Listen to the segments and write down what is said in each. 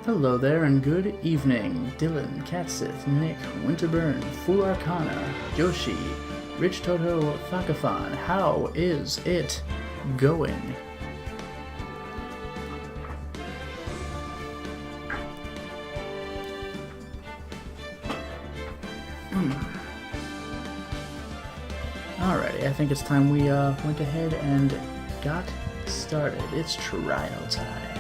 Hello there and good evening. Dylan, Katsith, Nick, Winterburn, Fool Arcana, Yoshi, Rich Toto, Fakafan. How is it going? Alrighty, I think it's time we went ahead and got started. It's trial time.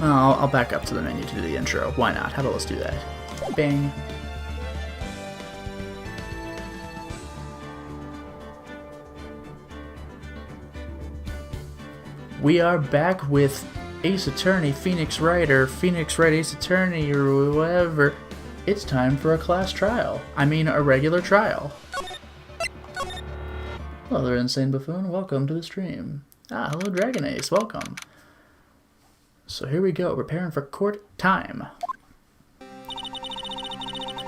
Well, I'll back up to the menu to do the intro. Why not? How about let's do that? Bang. We are back with Ace Attorney, Phoenix Wright, or Phoenix Wright Ace Attorney, or whatever. It's time for a class trial. I mean, a regular trial. Hello there, Insane Buffoon. Welcome to the stream. Ah, hello, Dragon Ace. Welcome. So here we go, preparing for court time.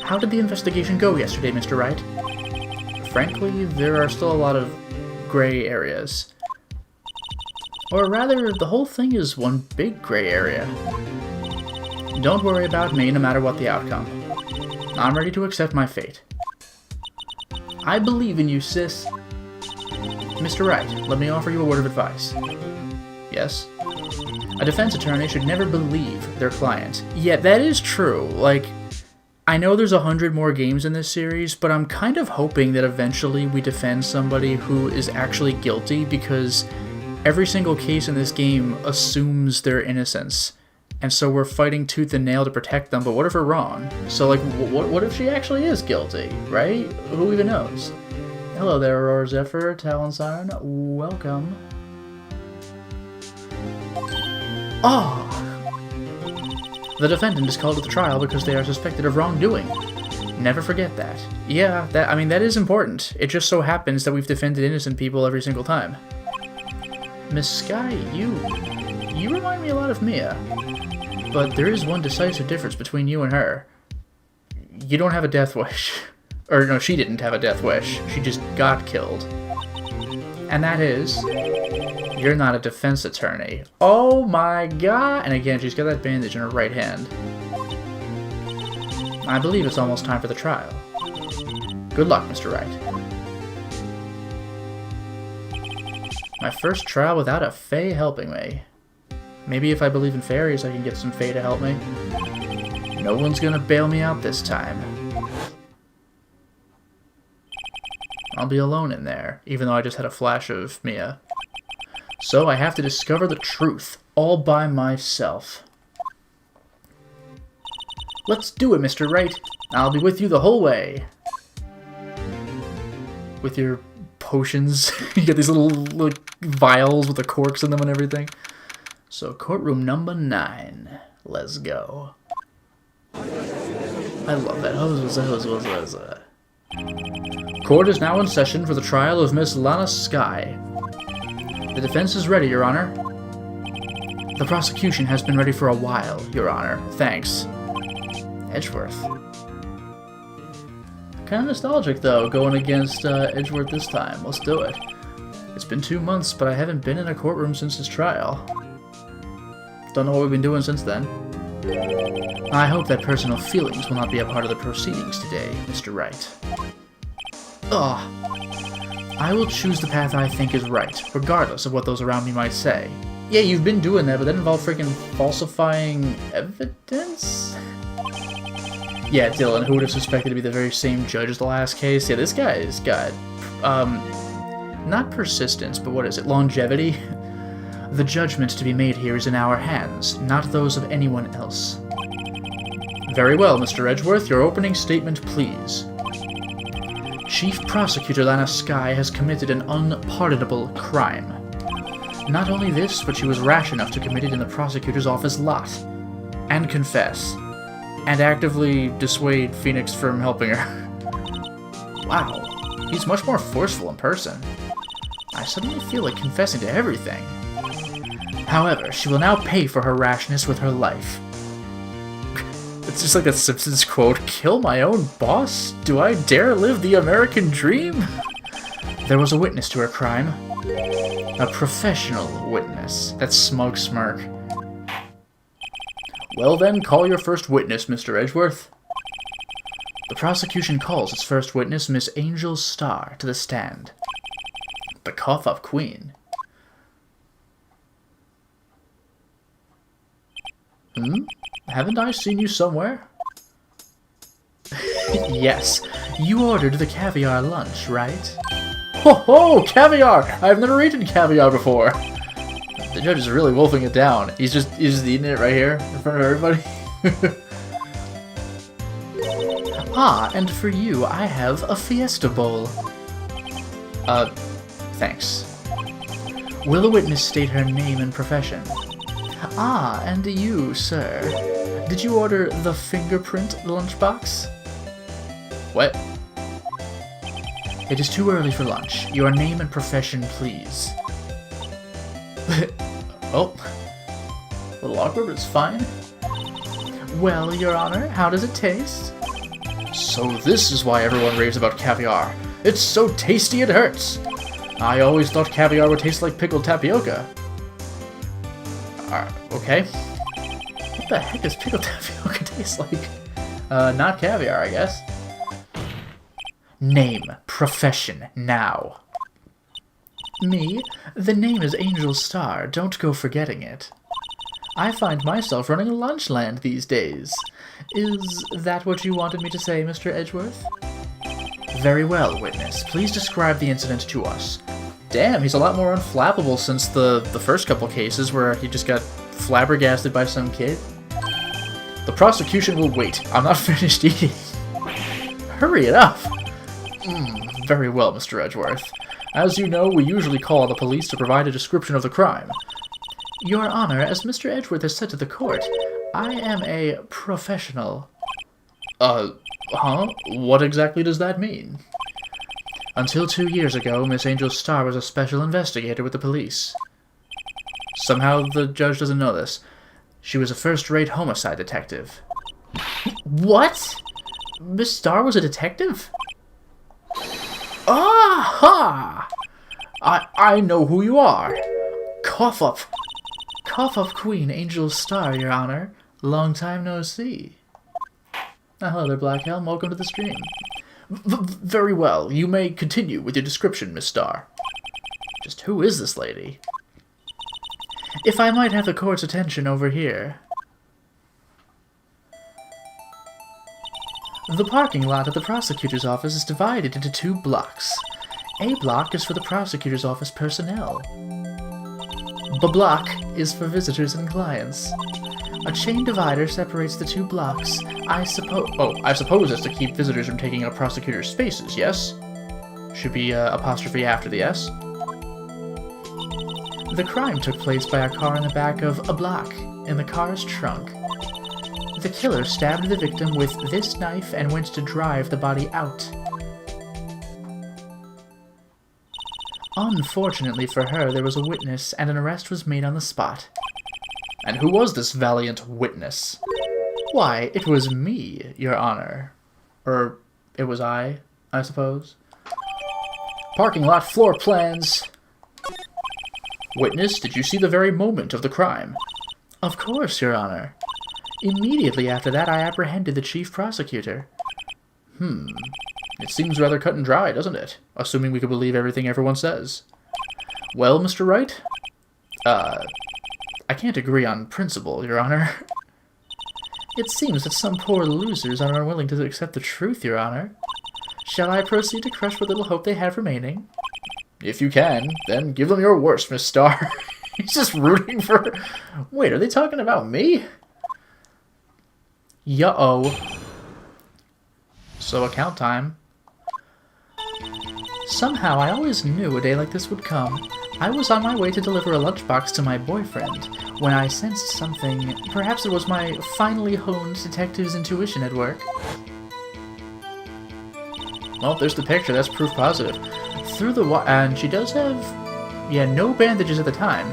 How did the investigation go yesterday, Mr. Wright? Frankly, there are still a lot of gray areas. Or rather, the whole thing is one big gray area. Don't worry about me, no matter what the outcome. I'm ready to accept my fate. I believe in you, sis. Mr. Wright, let me offer you a word of advice. Yes? A defense attorney should never believe their client. Yeah, that is true. Like, I know there's 100 more games in this series, but I'm kind of hoping that eventually we defend somebody who is actually guilty, because every single case in this game assumes their innocence. And so we're fighting tooth and nail to protect them, but what if we're wrong? So, like, what if she actually is guilty, right? Who even knows? Hello there, Aurora Zephyr, Talon Siren. Welcome. Oh! The defendant is called to the trial because they are suspected of wrongdoing. Never forget that. Yeah, I mean, that is important. It just so happens that we've defended innocent people every single time. Miss Sky, you remind me a lot of Mia. But there is one decisive difference between you and her. You don't have a death wish. Or no, she didn't have a death wish. She just got killed. And that is... you're not a defense attorney. Oh my god! And again, she's got that bandage in her right hand. I believe it's almost time for the trial. Good luck, Mr. Wright. My first trial without a fae helping me. Maybe if I believe in fairies, I can get some fae to help me. No one's gonna bail me out this time. I'll be alone in there, even though I just had a flash of Mia. So I have to discover the truth, all by myself. Let's do it, Mr. Wright. I'll be with you the whole way. With your potions. You get these little like, vials with the corks in them and everything. So, courtroom number 9. Let's go. I love that. Court is now in session for the trial of Miss Lana Sky. The defense is ready, Your Honor. The prosecution has been ready for a while, Your Honor. Thanks. Edgeworth. Kind of nostalgic, though, going against Edgeworth this time. Let's do it. It's been 2 months, but I haven't been in a courtroom since his trial. Don't know what we've been doing since then. I hope that personal feelings will not be a part of the proceedings today, Mr. Wright. Ugh. I will choose the path I think is right, regardless of what those around me might say. Yeah, you've been doing that, but that involved freaking falsifying evidence? Yeah, Dylan, who would have suspected to be the very same judge as the last case? Yeah, this guy's got, not persistence, but what is it, longevity? The judgment to be made here is in our hands, not those of anyone else. Very well, Mr. Edgeworth, your opening statement, please. Chief Prosecutor Lana Sky has committed an unpardonable crime. Not only this, but she was rash enough to commit it in the prosecutor's office lot. And confess. And actively dissuade Phoenix from helping her. Wow, he's much more forceful in person. I suddenly feel like confessing to everything. However, she will now pay for her rashness with her life. It's just like that Simpsons quote, "Kill my own boss? Do I dare live the American dream?" There was a witness to her crime. A professional witness. That's smug smirk. Well then, call your first witness, Mr. Edgeworth. The prosecution calls its first witness, Miss Angel Starr, to the stand. The cough-up queen. Haven't I seen you somewhere? Yes, you ordered the caviar lunch, right? Ho ho! Caviar! I've never eaten caviar before! The judge is really wolfing it down. He's just eating it right here in front of everybody. Ah, and for you, I have a Fiesta Bowl. Thanks. Will the witness state her name and profession? Ah, and you, sir. Did you order the fingerprint lunchbox? What? It is too early for lunch. Your name and profession, please. Oh. A little awkward, but it's fine. Well, Your Honor, how does it taste? So this is why everyone raves about caviar. It's so tasty it hurts. I always thought caviar would taste like pickled tapioca. Okay. What the heck does pickled tapioca taste like? Not caviar, I guess. Name, profession, now. Me? The name is Angel Starr. Don't go forgetting it. I find myself running a lunchland these days. Is that what you wanted me to say, Mr. Edgeworth? Very well, witness. Please describe the incident to us. Damn, he's a lot more unflappable since the first couple cases where he just got flabbergasted by some kid. The prosecution will wait. I'm not finished eating. Hurry it up. Very well, Mr. Edgeworth. As you know, we usually call on the police to provide a description of the crime. Your Honor, as Mr. Edgeworth has said to the court, I am a professional. What exactly does that mean? Until 2 years ago, Miss Angel Starr was a special investigator with the police. Somehow the judge doesn't know this. She was a first-rate homicide detective. What? Miss Starr was a detective? Aha! I know who you are. Cough up Queen Angel Starr, Your Honor. Long time no see. Hello there, Black Helm. Welcome to the stream. Very well. You may continue with your description, Miss Starr. Just who is this lady? If I might have the court's attention over here. The parking lot at the prosecutor's office is divided into 2 blocks. A block is for the prosecutor's office personnel. B block is for visitors and clients. A chain divider separates the 2 blocks. I suppose it's to keep visitors from taking up prosecutor's spaces, yes? Should be apostrophe after the S. The crime took place by a car in the back of a block, in the car's trunk. The killer stabbed the victim with this knife and went to drive the body out. Unfortunately for her, there was a witness, and an arrest was made on the spot. And who was this valiant witness? Why, it was me, Your Honor. Or, it was I suppose. Parking lot floor plans. Witness, did you see the very moment of the crime? Of course, Your Honor. Immediately after that, I apprehended the chief prosecutor. It seems rather cut and dry, doesn't it? Assuming we could believe everything everyone says. Well, Mr. Wright? I can't agree on principle, Your Honor. It seems that some poor losers are unwilling to accept the truth, Your Honor. Shall I proceed to crush what little hope they have remaining? If you can, then give them your worst, Miss Starr. He's just rooting for... Wait, are they talking about me? Yo-oh. So, account time. Somehow, I always knew a day like this would come. I was on my way to deliver a lunchbox to my boyfriend, when I sensed something. Perhaps it was my finely honed detective's intuition at work. Well, there's the picture. That's proof positive. Through the and she does have, no bandages at the time.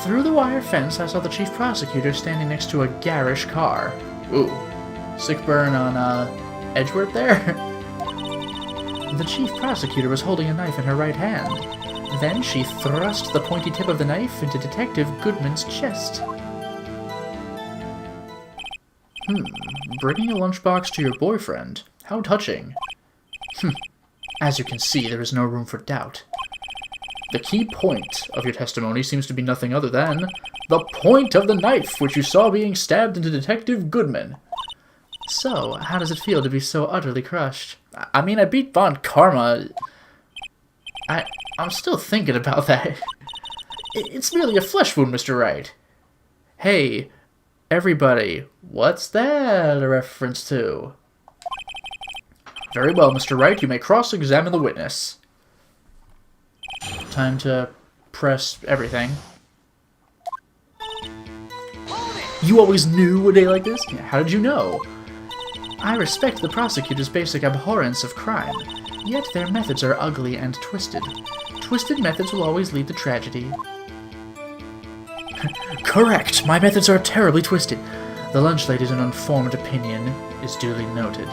Through the wire fence, I saw the chief prosecutor standing next to a garish car. Ooh, sick burn on Edgeworth there. The chief prosecutor was holding a knife in her right hand. Then she thrust the pointy tip of the knife into Detective Goodman's chest. Bringing a lunchbox to your boyfriend. How touching. As you can see, there is no room for doubt. The key point of your testimony seems to be nothing other than the point of the knife which you saw being stabbed into Detective Goodman. So, how does it feel to be so utterly crushed? I mean, I beat Von Karma. I'm still thinking about that. It's merely a flesh wound, Mr. Wright. Hey, everybody, what's that a reference to? Very well, Mr. Wright, you may cross-examine the witness. Time to press everything. You always knew a day like this? How did you know? I respect the prosecutor's basic abhorrence of crime, yet their methods are ugly and twisted. Twisted methods will always lead to tragedy. Correct! My methods are terribly twisted. The lunch lady's unformed opinion is duly noted.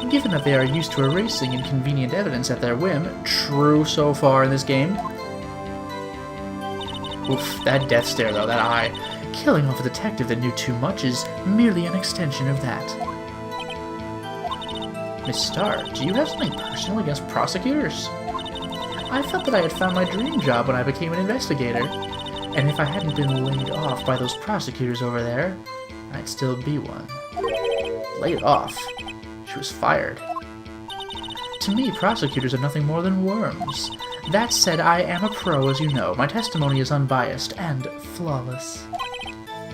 Given that they are used to erasing inconvenient evidence at their whim, true so far in this game. Oof, that death stare though, that eye. Killing off a detective that knew too much is merely an extension of that. Miss Starr, do you have something personal against prosecutors? I felt that I had found my dream job when I became an investigator, and if I hadn't been laid off by those prosecutors over there, I'd still be one. Laid off? She was fired. To me, prosecutors are nothing more than worms. That said, I am a pro, as you know. My testimony is unbiased and flawless.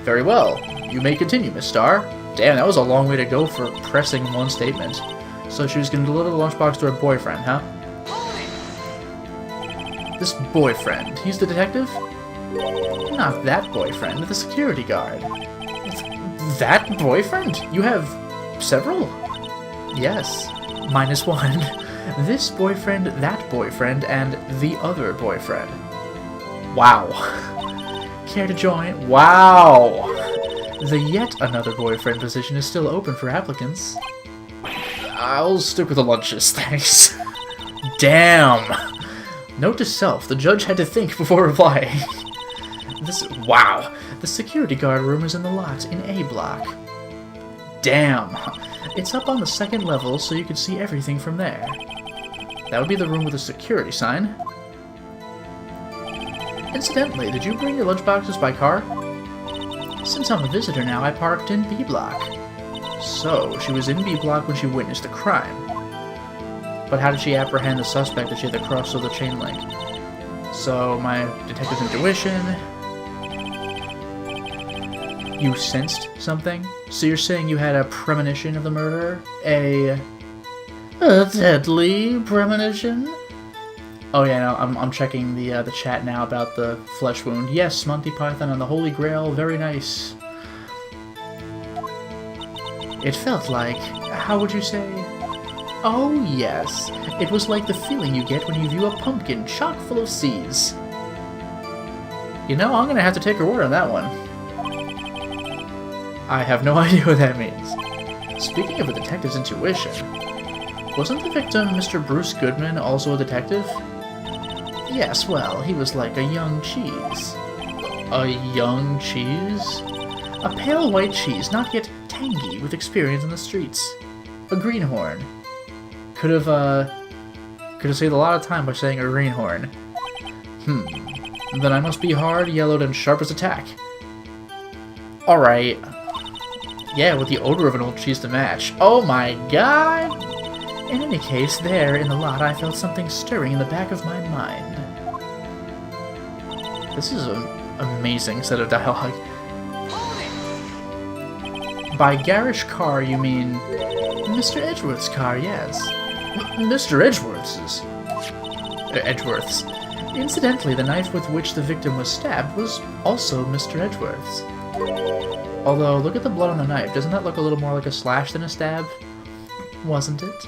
Very well. You may continue, Miss Starr. Damn, that was a long way to go for pressing one statement. So she was going to deliver the lunchbox to her boyfriend, huh? This boyfriend, he's the detective? Not that boyfriend, the security guard. That boyfriend? You have several? Yes. -1. This boyfriend, that boyfriend, and the other boyfriend. Wow. Care to join? Wow! The yet another boyfriend position is still open for applicants. I'll stick with the lunches, thanks. Damn! Note to self, the judge had to think before replying. Wow! The security guard room is in the lot in A block. Damn! It's up on the second level, so you can see everything from there. That would be the room with the security sign. Incidentally, did you bring your lunchboxes by car? Since I'm a visitor now, I parked in B block. So, she was in B block when she witnessed the crime. But how did she apprehend the suspect that she had to cross through the chain link? So, my detective's intuition... You sensed something? So you're saying you had a premonition of the murder? A deadly premonition? Oh yeah, no, I'm checking the chat now about the flesh wound. Yes, Monty Python and the Holy Grail, very nice. It felt like, how would you say? Oh yes, it was like the feeling you get when you view a pumpkin chock full of C's. You know, I'm gonna have to take her word on that one. I have no idea what that means. Speaking of a detective's intuition, wasn't the victim Mr. Bruce Goodman also a detective? Yes, well, he was like a young cheese. A young cheese? A pale white cheese, not yet tangy, with experience in the streets. A greenhorn. Could have saved a lot of time by saying a greenhorn. Then I must be hard, yellowed, and sharp as a tack. Alright. Yeah, with the odor of an old cheese to match. Oh my god! In any case, there in the lot, I felt something stirring in the back of my mind. This is an amazing set of dialogue. By garish car, you mean Mr. Edgeworth's car, yes. Mr. Edgeworth's. Edgeworth's. Incidentally, the knife with which the victim was stabbed was also Mr. Edgeworth's. Although, look at the blood on the knife. Doesn't that look a little more like a slash than a stab? Wasn't it?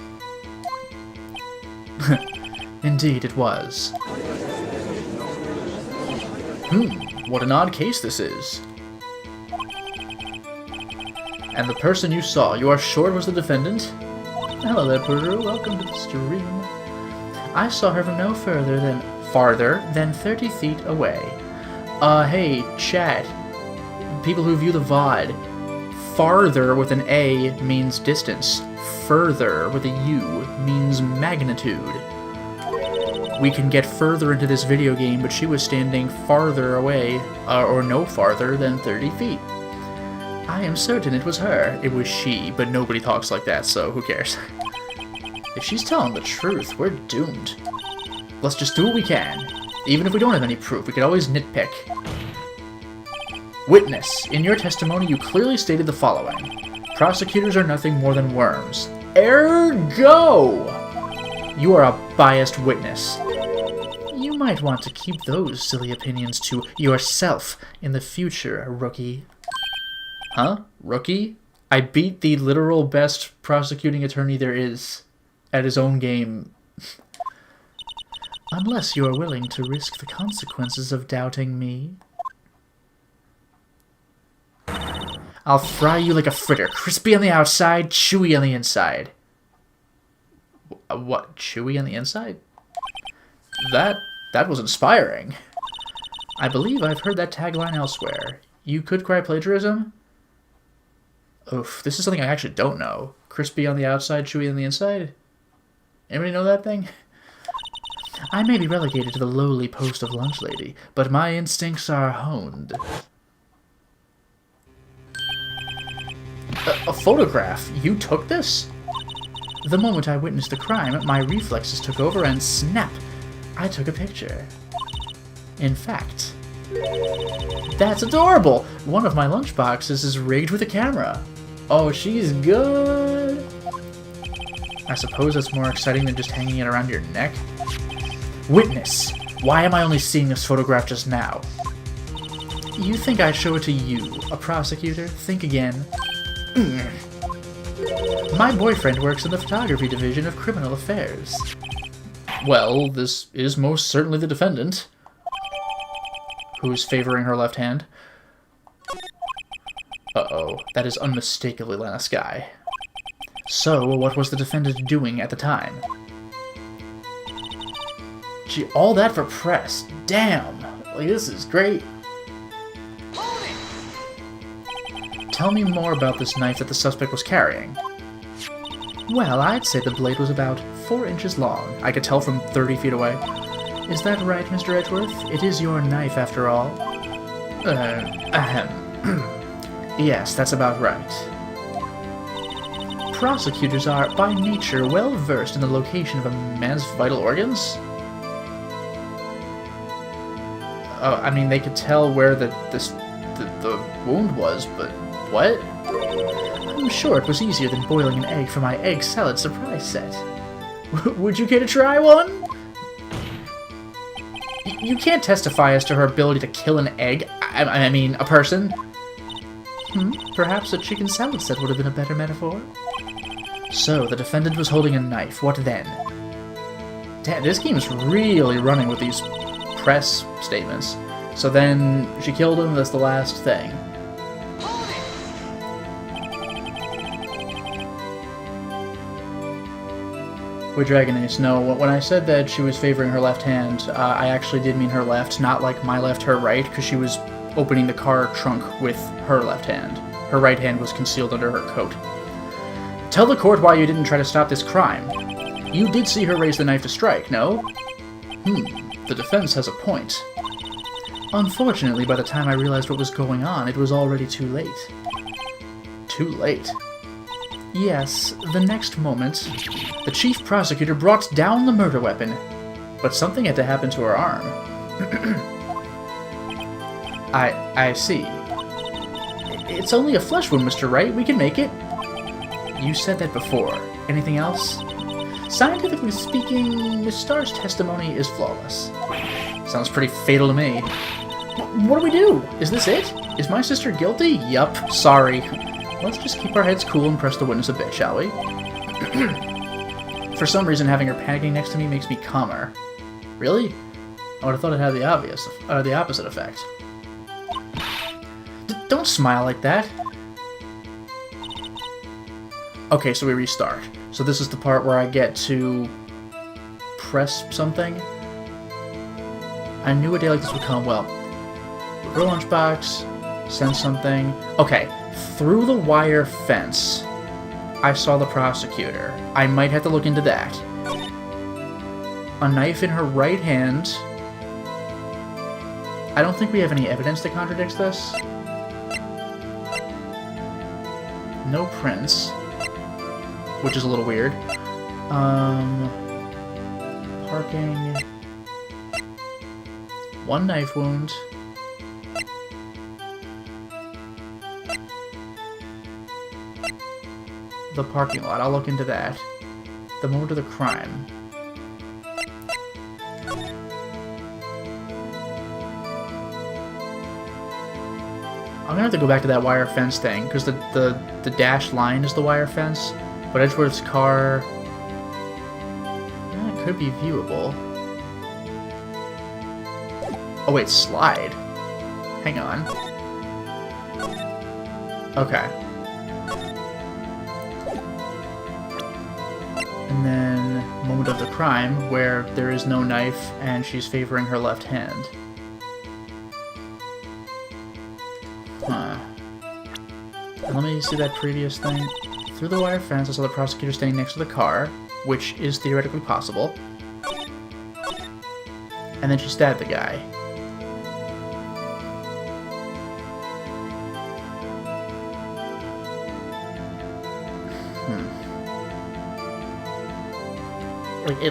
Indeed, it was. What an odd case this is. And the person you saw, you are sure it was the defendant? Hello there, Peru. Welcome to the stream. I saw her from no further than farther than 30 feet away. Hey, chat. People who view the VOD. Farther with an A means distance. Further with a U means magnitude. We can get further into this video game, but she was standing farther away, or no farther than 30 feet. I am certain it was her. It was she, but nobody talks like that, so who cares? If she's telling the truth, we're doomed. Let's just do what we can. Even if we don't have any proof, we could always nitpick. Witness, in your testimony you clearly stated the following. Prosecutors are nothing more than worms. Ergo! You are a biased witness. You might want to keep those silly opinions to yourself in the future, rookie. Huh? Rookie? I beat the literal best prosecuting attorney there is at his own game. Unless you are willing to risk the consequences of doubting me. I'll fry you like a fritter, crispy on the outside, chewy on the inside. What? Chewy on the inside? That was inspiring. I believe I've heard that tagline elsewhere. You could cry plagiarism? Oof, this is something I actually don't know. Crispy on the outside, chewy on the inside? Anybody know that thing? I may be relegated to the lowly post of lunch lady, but my instincts are honed. A photograph? You took this? The moment I witnessed the crime, my reflexes took over and snap! I took a picture. In fact... That's adorable! One of my lunchboxes is rigged with a camera. Oh, she's good! I suppose that's more exciting than just hanging it around your neck. Witness! Why am I only seeing this photograph just now? You think I'd show it to you, a prosecutor? Think again. My boyfriend works in the photography division of criminal affairs. Well, this is most certainly the defendant. Who's favoring her left hand? Uh-oh, that is unmistakably Lana Skye. So, what was the defendant doing at the time? Gee, all that for press. Damn! Like, this is great. Tell me more about this knife that the suspect was carrying. Well, I'd say the blade was about 4 inches long. I could tell from 30 feet away. Is that right, Mr. Edgeworth? It is your knife, after all. Yes, that's about right. Prosecutors are, by nature, well versed in the location of a man's vital organs. I mean, they could tell where the wound was, but what? I'm sure it was easier than boiling an egg for my egg salad surprise set. Would you care to try one? You can't testify as to her ability to kill an egg. I mean, a person. Perhaps a chicken salad set would have been a better metaphor. So, the defendant was holding a knife. What then? Damn, this game is really running with these press statements. So then, she killed him, that's the last thing. With Dragon Ace, no, when I said that she was favoring her left hand, I actually did mean her left, not like my left, her right, because she was opening the car trunk with her left hand. Her right hand was concealed under her coat. Tell the court why you didn't try to stop this crime. You did see her raise the knife to strike, no? The defense has a point. Unfortunately, by the time I realized what was going on, it was already too late. Too late? Yes, the next moment, the chief prosecutor brought down the murder weapon, but something had to happen to her arm. I see. It's only a flesh wound, Mr. Wright. We can make it. You said that before. Anything else? Scientifically speaking, Miss Starr's testimony is flawless. Sounds pretty fatal to me. What do we do? Is this it? Is my sister guilty? Yup. Sorry. Let's just keep our heads cool and press the witness a bit, shall we? For some reason, having her panicking next to me makes me calmer. Really? I would have thought it had the opposite effect. Don't smile like that. Okay, so we restart. So this is the part where I get to press something. I knew a day like this would come. Well, her lunchbox, send something. Okay, through the wire fence, I saw the prosecutor. I might have to look into that. A knife in her right hand. I don't think we have any evidence that contradicts this. No prints, which is a little weird. Parking. One knife wound. The parking lot. I'll look into that. The moment of the crime. I'm gonna have to go back to that wire fence thing, because the dashed line is the wire fence, but Edgeworth's car... it could be viewable. Oh wait, slide. Hang on. Okay. And then, moment of the crime, where there is no knife and she's favoring her left hand. Huh. And let me see that previous thing. Through the wire fence, I saw the prosecutor standing next to the car, which is theoretically possible. And then she stabbed the guy.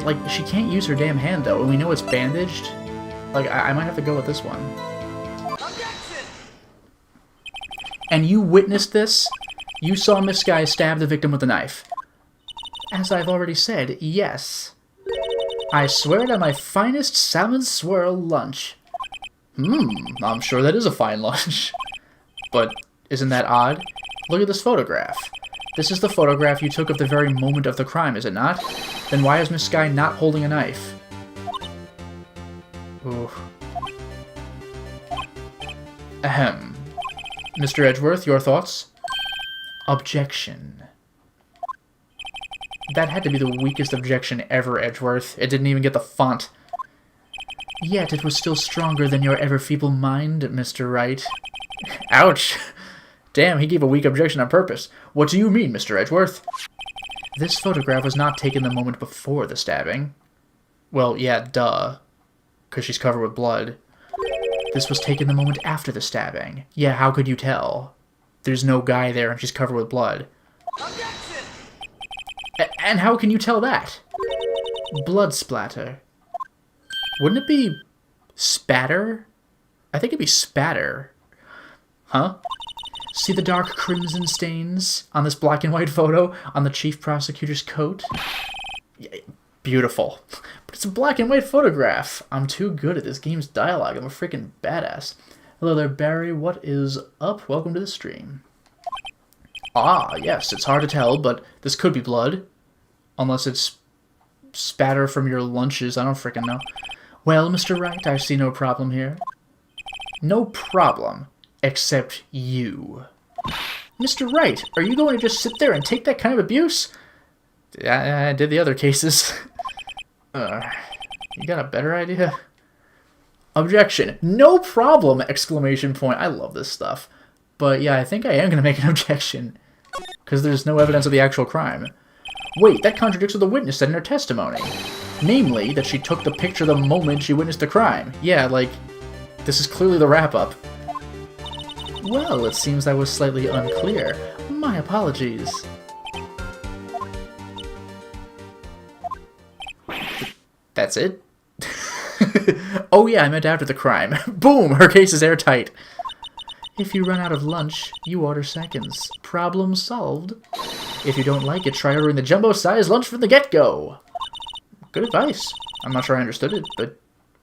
Like, she can't use her damn hand, though, and we know it's bandaged. Like, I might have to go with this one. Objection! And you witnessed this? You saw Miss Guy stab the victim with a knife. As I've already said, yes. I swear it on my finest salmon swirl lunch. I'm sure that is a fine lunch. But isn't that odd? Look at this photograph. This is the photograph you took of the very moment of the crime, is it not? Then why is Miss Skye not holding a knife? Ooh. Ahem. Mr. Edgeworth, your thoughts? Objection. That had to be the weakest objection ever, Edgeworth. It didn't even get the font. Yet it was still stronger than your ever-feeble mind, Mr. Wright. Ouch! Damn, he gave a weak objection on purpose. What do you mean, Mr. Edgeworth? This photograph was not taken the moment before the stabbing. Well, yeah, duh. Because she's covered with blood. This was taken the moment after the stabbing. Yeah, how could you tell? There's no guy there and she's covered with blood. Objection! And how can you tell that? Blood splatter. Wouldn't it be spatter? I think it'd be spatter. Huh? See the dark crimson stains on this black and white photo on the chief prosecutor's coat? Yeah, beautiful. But it's a black and white photograph. I'm too good at this game's dialogue. I'm a freaking badass. Hello there, Barry. What is up? Welcome to the stream. Ah, yes, it's hard to tell, but this could be blood. Unless it's spatter from your lunches. I don't freaking know. Well, Mr. Wright, I see no problem here. No problem. Except you. Mr. Wright, are you going to just sit there and take that kind of abuse? I did the other cases. You got a better idea? Objection. No problem! Exclamation point. I love this stuff. But yeah, I think I am going to make an objection. Because there's no evidence of the actual crime. Wait, that contradicts what the witness said in her testimony. Namely, that she took the picture the moment she witnessed the crime. Yeah, like, this is clearly the wrap-up. Well, it seems I was slightly unclear. My apologies. That's it? Oh yeah, I meant after the crime. Boom! Her case is airtight. If you run out of lunch, you order seconds. Problem solved. If you don't like it, try ordering the jumbo-sized lunch from the get-go. Good advice. I'm not sure I understood it, but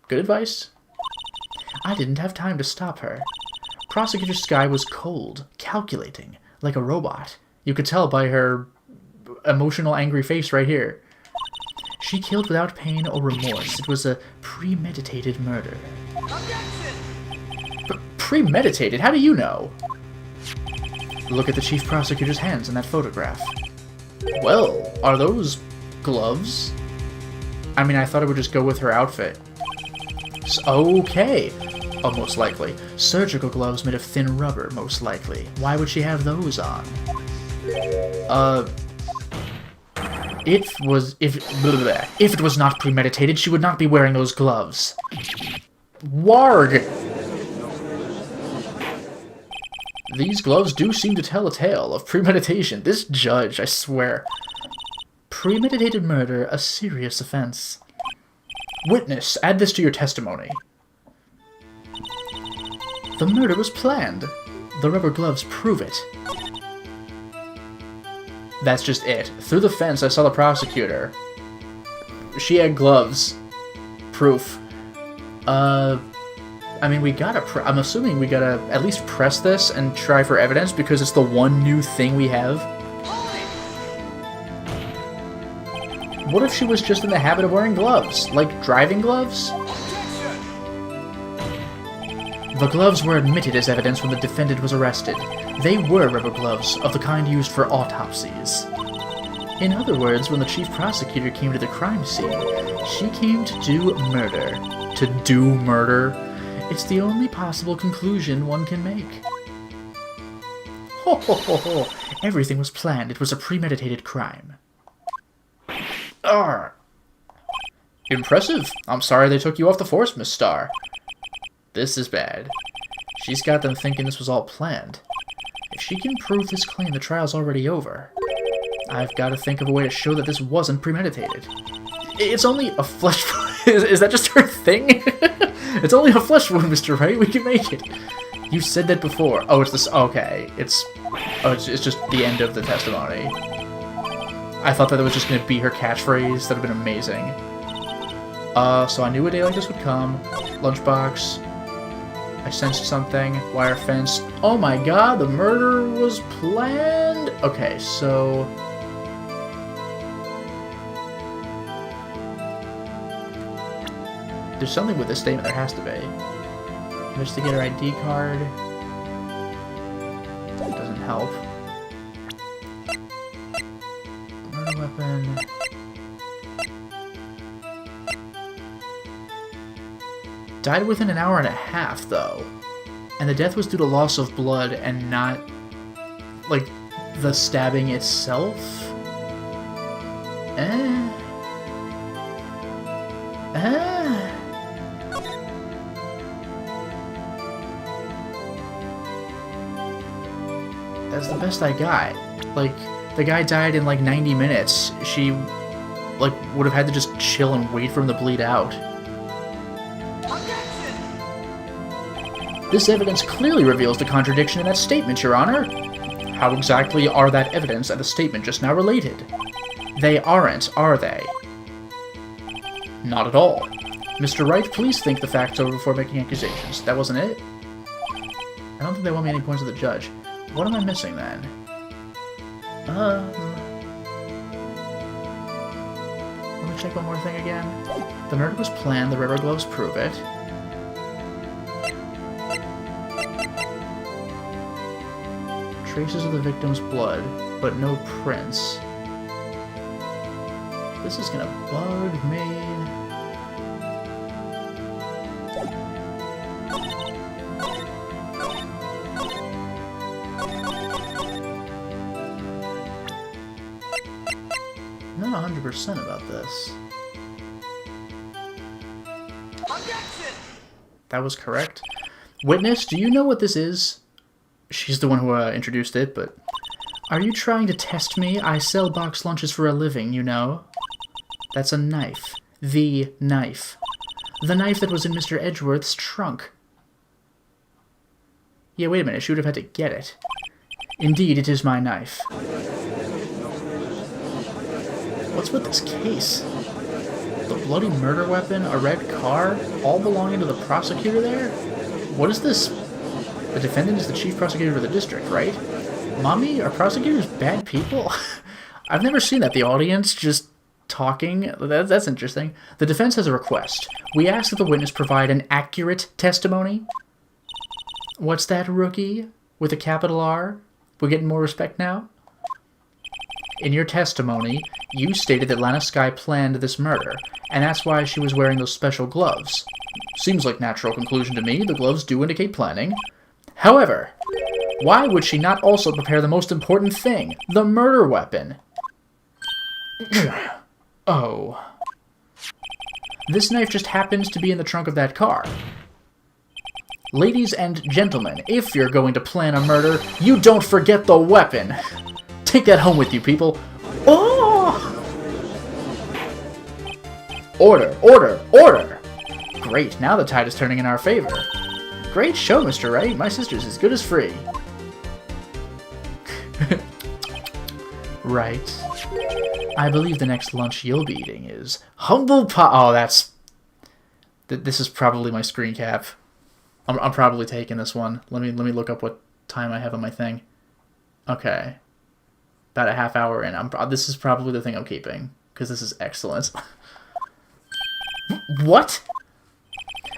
good advice. I didn't have time to stop her. Prosecutor Skye was cold, calculating, like a robot. You could tell by her emotional, angry face right here. She killed without pain or remorse. It was a premeditated murder. Premeditated? How do you know? Look at the chief prosecutor's hands in that photograph. Well, are those gloves? I mean, I thought it would just go with her outfit. Okay. Oh, most likely. Surgical gloves made of thin rubber, most likely. Why would she have those on? If it was not premeditated, she would not be wearing those gloves. Warg! These gloves do seem to tell a tale of premeditation. This judge, I swear. Premeditated murder, a serious offense. Witness, add this to your testimony. The murder was planned. The rubber gloves prove it. That's just it. Through the fence, I saw the prosecutor. She had gloves. Proof. I mean, we gotta... I'm assuming we gotta at least press this and try for evidence because it's the one new thing we have. What if she was just in the habit of wearing gloves? Like driving gloves? The gloves were admitted as evidence when the defendant was arrested. They were rubber gloves, of the kind used for autopsies. In other words, when the chief prosecutor came to the crime scene, she came to do murder. To do murder? It's the only possible conclusion one can make. Ho ho ho ho! Everything was planned. It was a premeditated crime. Arr! Impressive. I'm sorry they took you off the force, Miss Starr. This is bad. She's got them thinking this was all planned. If she can prove this claim, the trial's already over. I've got to think of a way to show that this wasn't premeditated. It's only a flesh wound. Is that just her thing? It's only a flesh wound, Mr. Wright. We can make it. You said that before. Oh, it's this. Okay. It's just the end of the testimony. I thought that it was just going to be her catchphrase. That would have been amazing. So I knew a day like this would come. Lunchbox. I sensed something. Wire fence. Oh my god, the murder was planned? Okay, so... there's something with this statement, there has to be. Investigate her ID card. Doesn't help. Murder weapon. Died within an hour and a half, though. And the death was due to loss of blood and not, like, the stabbing itself? That's the best I got. Like, the guy died in, like, 90 minutes. She, like, would have had to just chill and wait for him to bleed out. This evidence clearly reveals the contradiction in that statement, Your Honor. How exactly are that evidence and the statement just now related? They aren't, are they? Not at all. Mr. Wright, please think the facts over before making accusations. That wasn't it? I don't think they want me any points of the judge. What am I missing, then? Let me check one more thing again. The murder was planned, the rubber gloves prove it. Traces of the victim's blood, but no prints. This is gonna bug me. I'm not 100% about this. That was correct. Witness, do you know what this is? She's the one who introduced it, but... Are you trying to test me? I sell box lunches for a living, you know. That's a knife. The knife. The knife that was in Mr. Edgeworth's trunk. Yeah, wait a minute. She would have had to get it. Indeed, it is my knife. What's with this case? The bloody murder weapon, a red car, all belonging to the prosecutor there? What is this? The defendant is the chief prosecutor of the district, right? Mommy, are prosecutors bad people? I've never seen that. The audience just talking. That's interesting. The defense has a request. We ask that the witness provide an accurate testimony. What's that, rookie? With a capital R? We're getting more respect now? In your testimony, you stated that Lana Skye planned this murder, and that's why she was wearing those special gloves. Seems like natural conclusion to me. The gloves do indicate planning. However, why would she not also prepare the most important thing, the murder weapon? Oh. This knife just happens to be in the trunk of that car. Ladies and gentlemen, if you're going to plan a murder, you don't forget the weapon. Take that home with you, people. Oh! Order, order, order! Great, now the tide is turning in our favor. Great show, Mr. Wright. My sister's as good as free. Right. I believe the next lunch you'll be eating is humble pie. Oh, that's... This is probably my screen cap. I'm probably taking this one. Let me look up what time I have on my thing. Okay. About a half hour in. This is probably the thing I'm keeping, because this is excellent. What?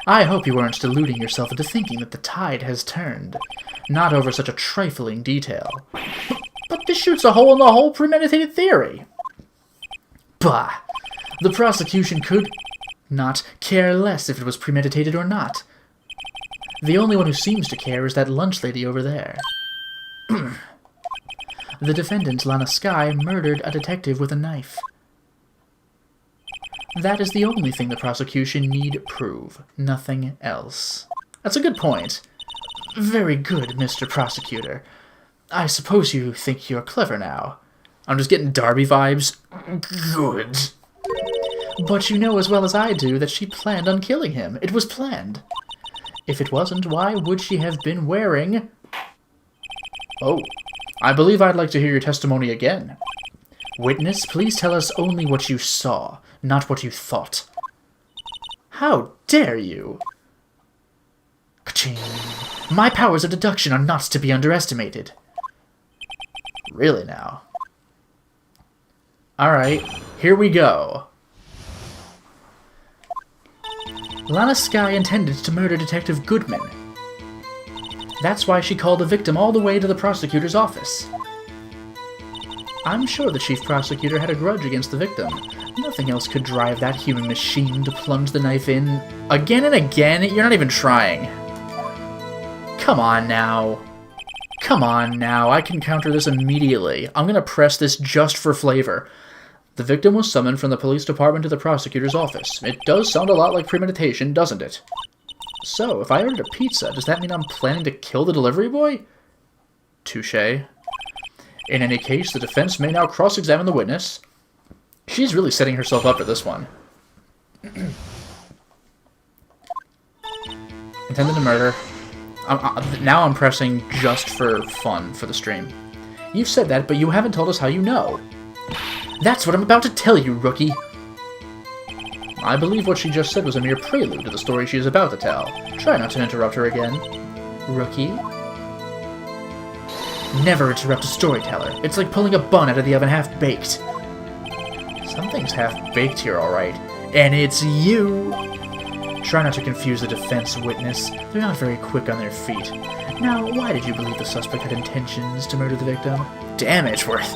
I hope you weren't deluding yourself into thinking that the tide has turned. Not over such a trifling detail. But this shoots a hole in the whole premeditated theory. Bah! The prosecution could not care less if it was premeditated or not. The only one who seems to care is that lunch lady over there. The defendant, Lana Skye, murdered a detective with a knife. That is the only thing the prosecution need prove. Nothing else. That's a good point. Very good, Mr. Prosecutor. I suppose you think you're clever now. I'm just getting Darby vibes. Good. But you know as well as I do that she planned on killing him. It was planned. If it wasn't, why would she have been wearing... Oh, I believe I'd like to hear your testimony again. Witness, please tell us only what you saw, not what you thought. How dare you? Ka-ching. My powers of deduction are not to be underestimated. Really now? Alright, here we go. Lana Skye intended to murder Detective Goodman. That's why she called the victim all the way to the prosecutor's office. I'm sure the chief prosecutor had a grudge against the victim. Nothing else could drive that human machine to plunge the knife in again and again. You're not even trying. Come on now. Come on now. I can counter this immediately. I'm gonna press this just for flavor. The victim was summoned from the police department to the prosecutor's office. It does sound a lot like premeditation, doesn't it? So, if I ordered a pizza, does that mean I'm planning to kill the delivery boy? Touché. In any case, the defense may now cross-examine the witness. She's really setting herself up for this one. Intended to murder. Now I'm pressing just for fun for the stream. You've said that, but you haven't told us how you know. That's what I'm about to tell you, rookie. I believe what she just said was a mere prelude to the story she is about to tell. Try not to interrupt her again. Rookie? Never interrupt a storyteller. It's like pulling a bun out of the oven half-baked. Something's half-baked here, alright. And it's you! Try not to confuse the defense witness. They're not very quick on their feet. Now, why did you believe the suspect had intentions to murder the victim? Damn, Edgeworth!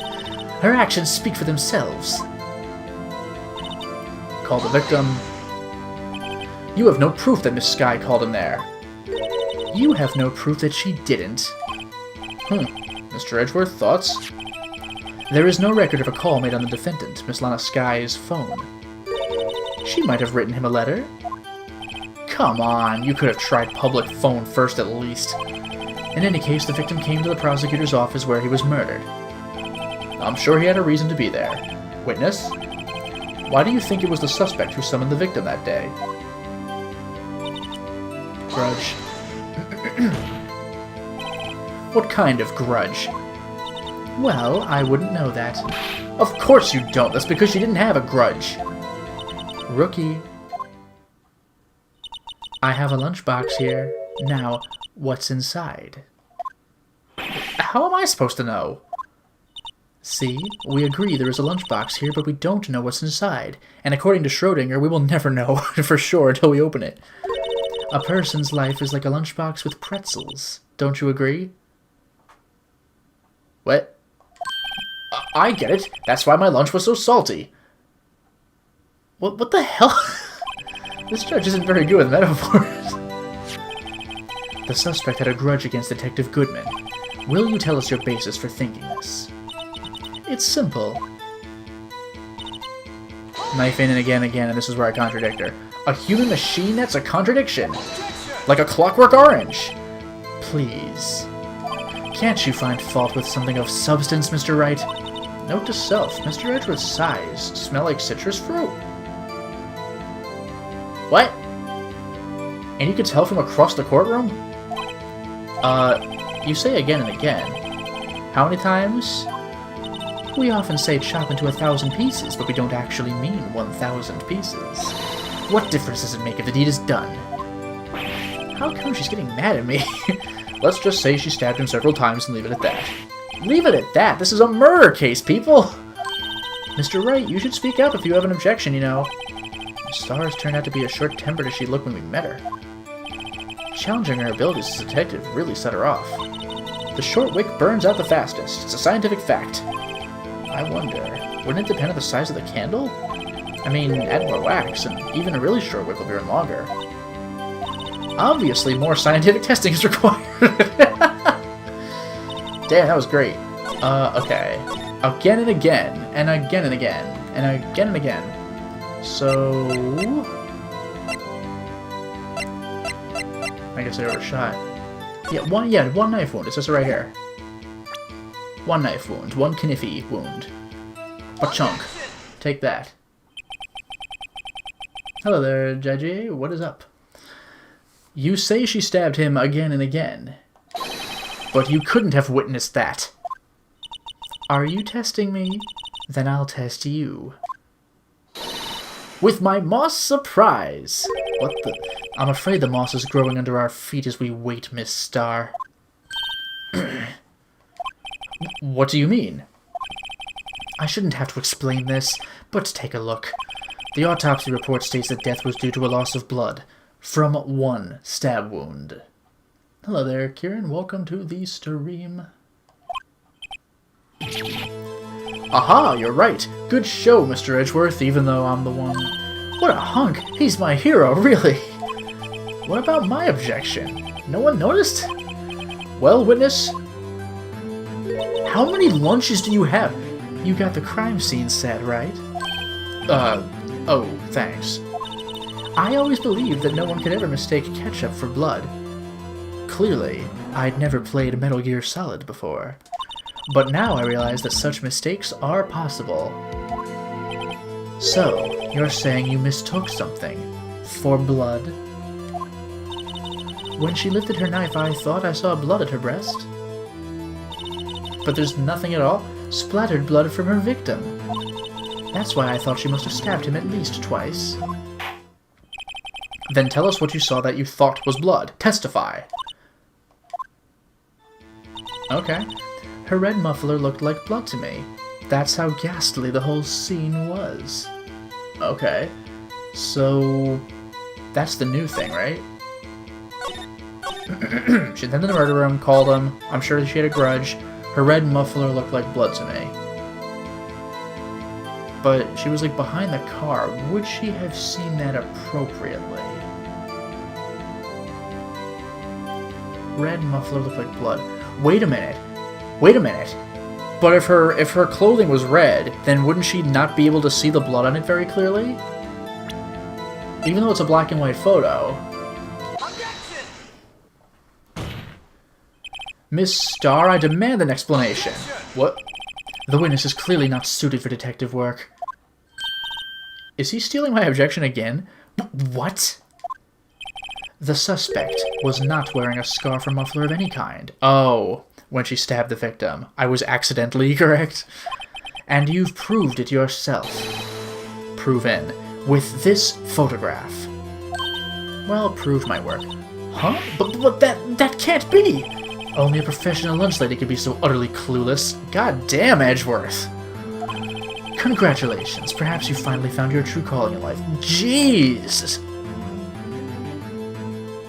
Her actions speak for themselves. Call the victim. You have no proof that Miss Skye called him there. You have no proof that she didn't. Mr. Edgeworth, thoughts? There is no record of a call made on the defendant, Miss Lana Skye's phone. She might have written him a letter. Come on, you could have tried public phone first at least. In any case, the victim came to the prosecutor's office where he was murdered. I'm sure he had a reason to be there. Witness? Why do you think it was the suspect who summoned the victim that day? Grudge. What kind of grudge? Well, I wouldn't know that. Of course you don't. That's because you didn't have a grudge. Rookie. I have a lunchbox here. Now, what's inside? How am I supposed to know? See, we agree there is a lunchbox here, but we don't know what's inside. And according to Schrodinger, we will never know for sure until we open it. A person's life is like a lunchbox with pretzels. Don't you agree? What? I get it. That's why my lunch was so salty. What the hell? This judge isn't very good with metaphors. The suspect had a grudge against Detective Goodman. Will you tell us your basis for thinking this? It's simple. Knife in and again, and this is where I contradict her. A human machine? That's a contradiction. Like a Clockwork Orange. Please. Can't you find fault with something of substance, Mr. Wright? Note to self, Mr. Edgeworth's sighs smell like citrus fruit. What? And you could tell from across the courtroom? You say again and again. How many times? We often say chop into 1,000 pieces, but we don't actually mean 1,000 pieces. What difference does it make if the deed is done? How come she's getting mad at me? Let's just say she stabbed him several times and leave it at that. Leave it at that? This is a murder case, people! Mr. Wright, you should speak up if you have an objection, you know. Miss Stars turned out to be as short-tempered as she looked when we met her. Challenging her abilities as a detective really set her off. The short wick burns out the fastest. It's a scientific fact. I wonder, wouldn't it depend on the size of the candle? I mean, add more wax, and even a really short wick will burn longer. Obviously, more scientific testing is required. Damn, that was great. Okay. Again and again, and again and again, and again and again. So... I guess I overshot. Yeah, one knife wound. It says it right here. One knife wound. One kniffy wound. Ba-chunk. Take that. Hello there, Judgy. What is up? You say she stabbed him again and again. But you couldn't have witnessed that. Are you testing me? Then I'll test you. With my moss surprise! What the... I'm afraid the moss is growing under our feet as we wait, Miss Star. What do you mean? I shouldn't have to explain this, but take a look. The autopsy report states that death was due to a loss of blood from one stab wound. Hello there, Kieran. Welcome to the stream. Aha, you're right. Good show, Mr. Edgeworth, even though I'm the one... What a hunk! He's my hero, really! What about my objection? No one noticed? Well, witness... How many lunches do you have? You got the crime scene set, right? Oh, thanks. I always believed that no one could ever mistake ketchup for blood. Clearly, I'd never played Metal Gear Solid before. But now I realize that such mistakes are possible. So, you're saying you mistook something for blood? When she lifted her knife, I thought I saw blood at her breast. But there's nothing at all. Splattered blood from her victim. That's why I thought she must have stabbed him at least twice. Then tell us what you saw that you thought was blood. Testify. Okay. Her red muffler looked like blood to me. That's how ghastly the whole scene was. Okay. So... that's the new thing, right? She attended the murder room, called him. I'm sure she had a grudge. Her red muffler looked like blood to me. But she was like behind the car. Would she have seen that appropriately? Red muffler looked like blood. Wait a minute. Wait a minute. But if her clothing was red, then wouldn't she not be able to see the blood on it very clearly? Even though it's a black and white photo. Miss Starr, I demand an explanation. What? The witness is clearly not suited for detective work. Is he stealing my objection again? What? The suspect was not wearing a scarf or muffler of any kind. Oh, when she stabbed the victim. I was accidentally correct. And you've proved it yourself. Proven. With this photograph. Well, proved my work. Huh? But that can't be! Only a professional lunch lady could be so utterly clueless. God damn, Edgeworth. Congratulations. Perhaps you finally found your true calling in life. Jeez!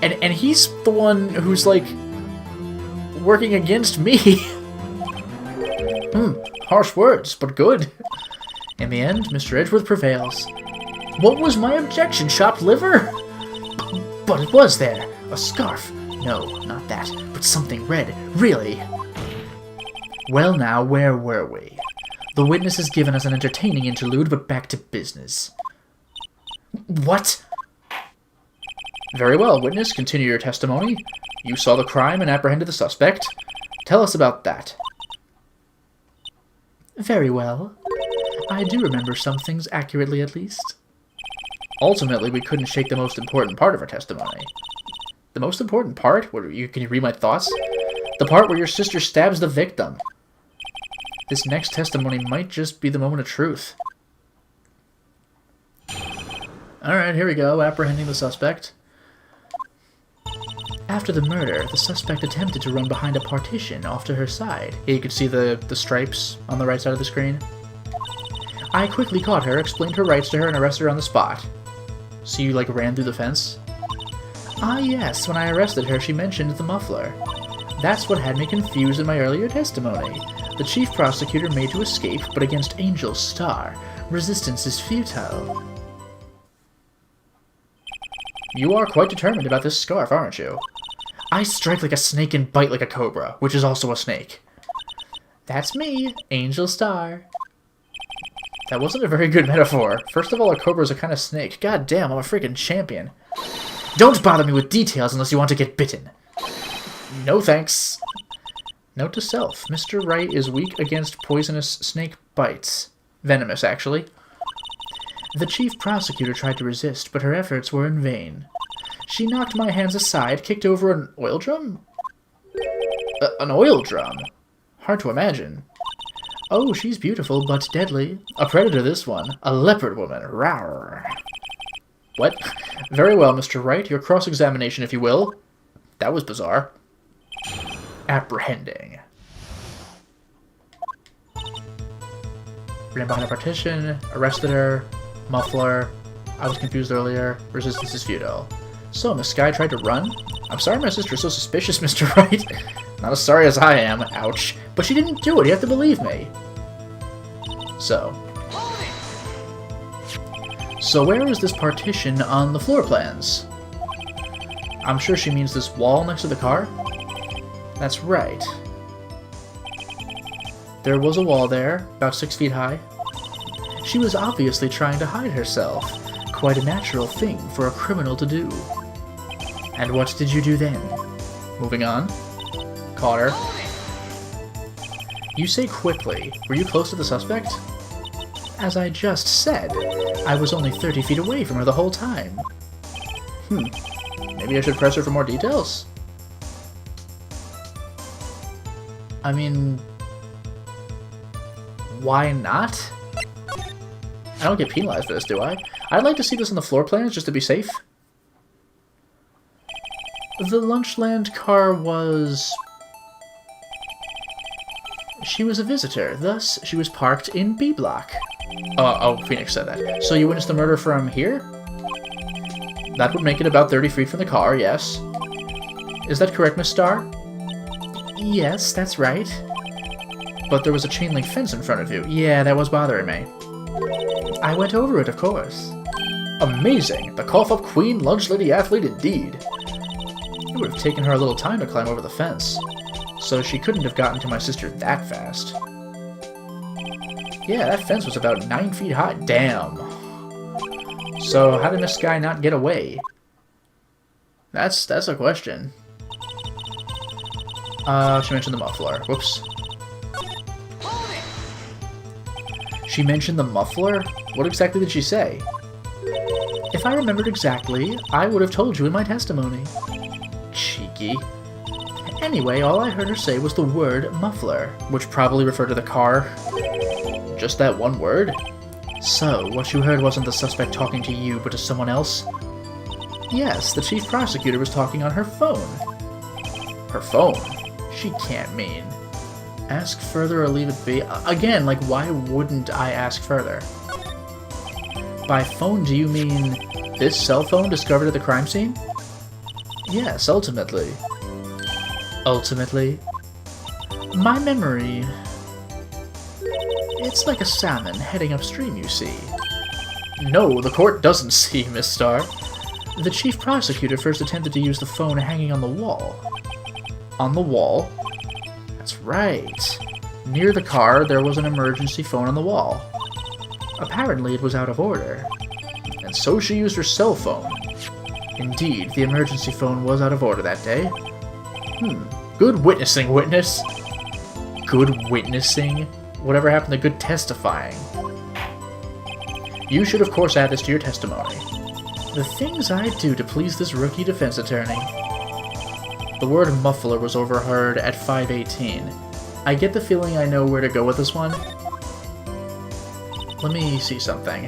And he's the one who's, like, working against me. Harsh words, but good. In the end, Mr. Edgeworth prevails. What was my objection, chopped liver? But it was there. A scarf. No, not that, but something red. Really? Well now, where were we? The witness has given us an entertaining interlude, but back to business. What? Very well, witness, continue your testimony. You saw the crime and apprehended the suspect. Tell us about that. Very well. I do remember some things accurately, at least. Ultimately, we couldn't shake the most important part of our testimony. The most important part? Can you read my thoughts? The part where your sister stabs the victim. This next testimony might just be the moment of truth. Alright, here we go. Apprehending the suspect. After the murder, the suspect attempted to run behind a partition off to her side. Here you can see the stripes on the right side of the screen. I quickly caught her, explained her rights to her, and arrested her on the spot. So you, like, ran through the fence? Ah, yes. When I arrested her, she mentioned the muffler. That's what had me confused in my earlier testimony. The chief prosecutor made to escape, but against Angel's star. Resistance is futile. You are quite determined about this scarf, aren't you? I strike like a snake and bite like a cobra, which is also a snake. That's me, Angel Star. That wasn't a very good metaphor. First of all, a cobra's a kind of snake. God damn, I'm a freaking champion. Don't bother me with details unless you want to get bitten. No thanks. Note to self, Mr. Wright is weak against poisonous snake bites. Venomous, actually. The chief prosecutor tried to resist, but her efforts were in vain. She knocked my hands aside, kicked over an oil drum? An oil drum? Hard to imagine. Oh, she's beautiful, but deadly. A predator, this one. A leopard woman. Rawr. What? Very well, Mr. Wright. Your cross-examination, if you will. That was bizarre. Apprehending. Ran behind a partition, arrested her, muffler. I was confused earlier. Resistance is futile. So, Miss Sky tried to run? I'm sorry my sister is so suspicious, Mr. Wright. Not as sorry as I am. Ouch. But she didn't do it. You have to believe me. So where is this partition on the floor plans? I'm sure she means this wall next to the car? That's right. There was a wall there, about 6 feet high. She was obviously trying to hide herself. Quite a natural thing for a criminal to do. And what did you do then? Moving on. Caught her. You say quickly. Were you close to the suspect? As I just said, I was only 30 feet away from her the whole time. Maybe I should press her for more details? I mean... why not? I don't get penalized for this, do I? I'd like to see this on the floor plans, just to be safe. The Lunchland car was... She was a visitor, thus she was parked in B block. Oh, Phoenix said that. So you witnessed the murder from here? That would make it about 30 feet from the car, yes. Is that correct, Miss Starr? Yes, that's right. But there was a chain link fence in front of you. Yeah, that was bothering me. I went over it, of course. Amazing! The cough-up queen, lunch lady athlete indeed. It would have taken her a little time to climb over the fence. So she couldn't have gotten to my sister that fast. Yeah, that fence was about 9 feet high. Damn. So how did Miss Sky not get away? That's a question. She mentioned the muffler. Whoops. She mentioned the muffler? What exactly did she say? If I remembered exactly, I would have told you in my testimony. Cheeky. Anyway, all I heard her say was the word muffler, which probably referred to the car. Just that one word? So, what you heard wasn't the suspect talking to you, but to someone else? Yes, the chief prosecutor was talking on her phone. Her phone? She can't mean. Ask further or leave it be? Again, like, why wouldn't I ask further? By phone, do you mean this cell phone discovered at the crime scene? Yes, ultimately. Ultimately? My memory... It's like a salmon heading upstream, you see. No, the court doesn't see, Miss Starr. The chief prosecutor first attempted to use the phone hanging on the wall. On the wall? That's right. Near the car, there was an emergency phone on the wall. Apparently, it was out of order. And so she used her cell phone. Indeed, the emergency phone was out of order that day. Good witnessing, witness. Good witnessing? Whatever happened to good testifying? You should, of course, add this to your testimony. The things I do to please this rookie defense attorney. The word muffler was overheard at 5:18. I get the feeling I know where to go with this one. Let me see something.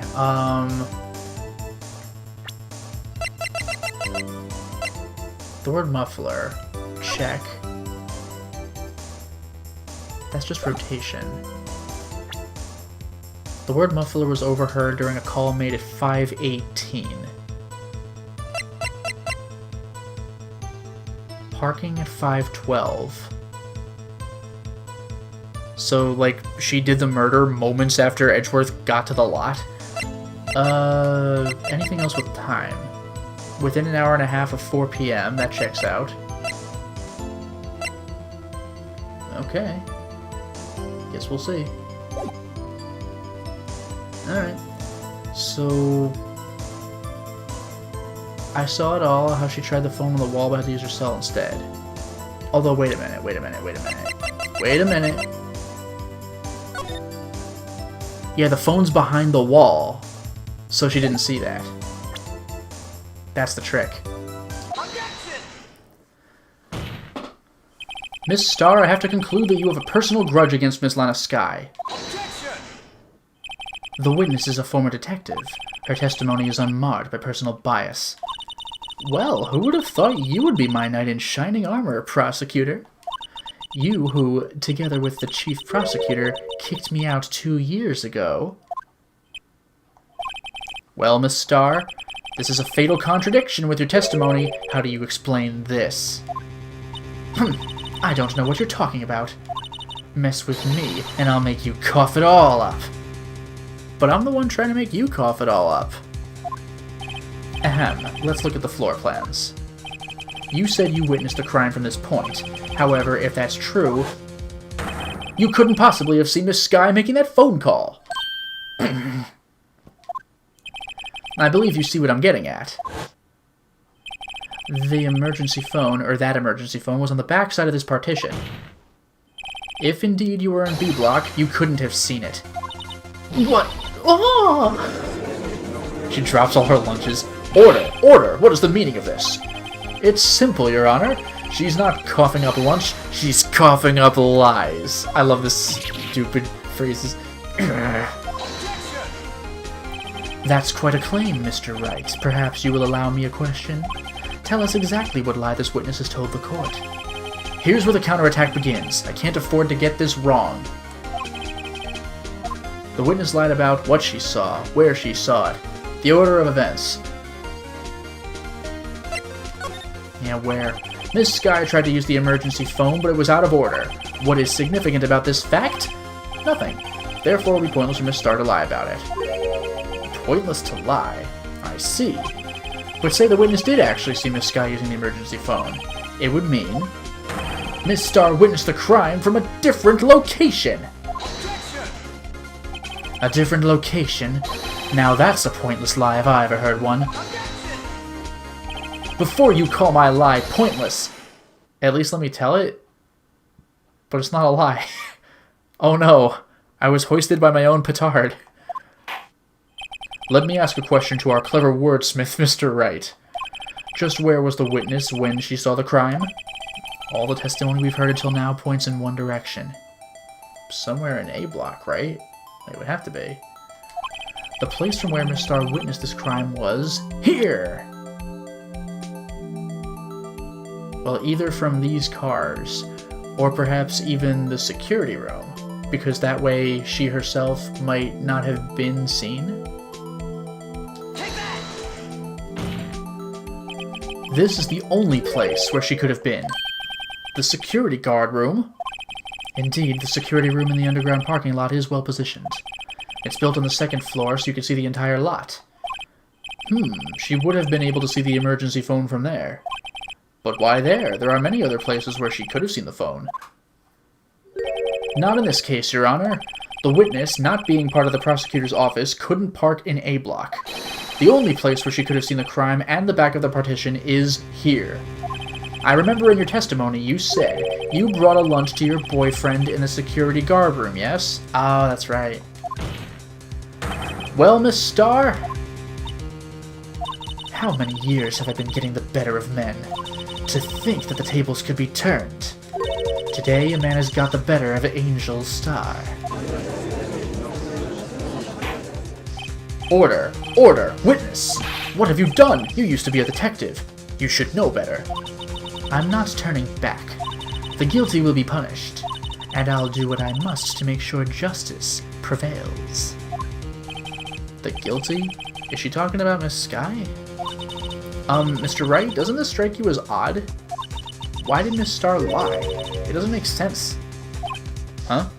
The word muffler. Check. That's just rotation. The word muffler was overheard during a call made at 5:18. Parking at 5:12. So, like, she did the murder moments after Edgeworth got to the lot? Anything else with time? Within an hour and a half of 4 p.m., that checks out. Okay. Guess we'll see. Alright. So... I saw it all, how she tried the phone on the wall but had to use her cell instead. Although, wait a minute. Yeah, the phone's behind the wall, so she didn't see that. That's the trick. Miss Starr, I have to conclude that you have a personal grudge against Miss Lana Skye. The witness is a former detective. Her testimony is unmarred by personal bias. Well, who would have thought you would be my knight in shining armor, prosecutor? You who, together with the chief prosecutor, kicked me out 2 years ago. Well, Miss Starr, this is a fatal contradiction with your testimony. How do you explain this? I don't know what you're talking about. Mess with me, and I'll make you cough it all up. But I'm the one trying to make you cough it all up. Ahem, let's look at the floor plans. You said you witnessed the crime from this point. However, if that's true, you couldn't possibly have seen Miss Skye making that phone call. I believe you see what I'm getting at. The emergency phone, or that emergency phone, was on the back side of this partition. If indeed you were in B block, you couldn't have seen it. What? Oh! She drops all her lunches. Order! Order! What is the meaning of this? It's simple, Your Honor. She's not coughing up lunch, she's coughing up lies. I love this stupid phrases. That's quite a claim, Mr. Wright. Perhaps you will allow me a question? Tell us exactly what lie this witness has told the court. Here's where the counterattack begins. I can't afford to get this wrong. The witness lied about what she saw, where she saw it, the order of events. Yeah, where? Miss Skye tried to use the emergency phone, but it was out of order. What is significant about this fact? Nothing. Therefore, it would be pointless for Miss Starr to lie about it. Pointless to lie? I see. But say the witness did actually see Miss Skye using the emergency phone. It would mean Miss Starr witnessed the crime from a different location! A different location? Now that's a pointless lie if I ever heard one. Before you call my lie pointless, at least let me tell it. But it's not a lie. Oh no, I was hoisted by my own petard. Let me ask a question to our clever wordsmith, Mr. Wright. Just where was the witness when she saw the crime? All the testimony we've heard until now points in one direction. Somewhere in A block, right? It would have to be. The place from where Miss Starr witnessed this crime was here! Well, either from these cars, or perhaps even the security room, because that way she herself might not have been seen. This is the only place where she could have been. The security guard room. Indeed, the security room in the underground parking lot is well positioned. It's built on the second floor so you can see the entire lot. She would have been able to see the emergency phone from there. But why there? There are many other places where she could have seen the phone. Not in this case, Your Honor. The witness, not being part of the prosecutor's office, couldn't park in A block. The only place where she could have seen the crime and the back of the partition is here. I remember in your testimony you said you brought a lunch to your boyfriend in the security guard room, yes? Oh, that's right. Well, Miss Starr? How many years have I been getting the better of men? To think that the tables could be turned. Today, a man has got the better of Angel Starr. Order! Order! Witness! What have you done? You used to be a detective. You should know better. I'm not turning back. The guilty will be punished, and I'll do what I must to make sure justice prevails. The guilty? Is she talking about Miss Sky? Mr. Wright, doesn't this strike you as odd? Why did Miss Starr lie? It doesn't make sense. Huh?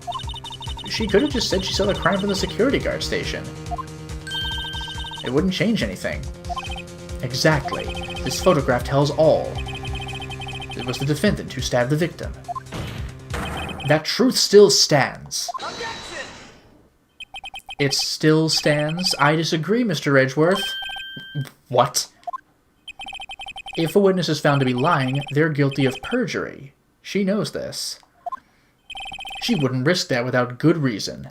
She could have just said she saw the crime from the security guard station. It wouldn't change anything. Exactly. This photograph tells all. It was the defendant who stabbed the victim. That truth still stands. Objection! It still stands? I disagree, Mr. Edgeworth. What? If a witness is found to be lying, they're guilty of perjury. She knows this. She wouldn't risk that without good reason.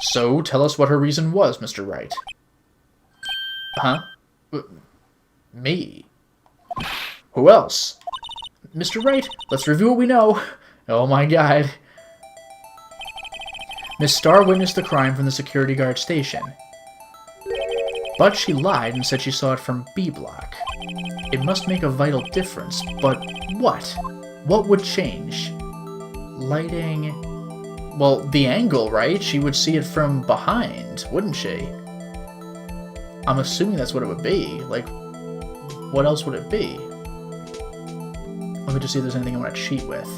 So, tell us what her reason was, Mr. Wright. Huh? Me? Who else? Mr. Wright, let's review what we know. Oh my god. Miss Starr witnessed the crime from the security guard station. But she lied and said she saw it from B block. It must make a vital difference, but what? What would change? Lighting... Well, the angle, right? She would see it from behind, wouldn't she? I'm assuming that's what it would be. Like, what else would it be? Let me just see if there's anything I want to cheat with.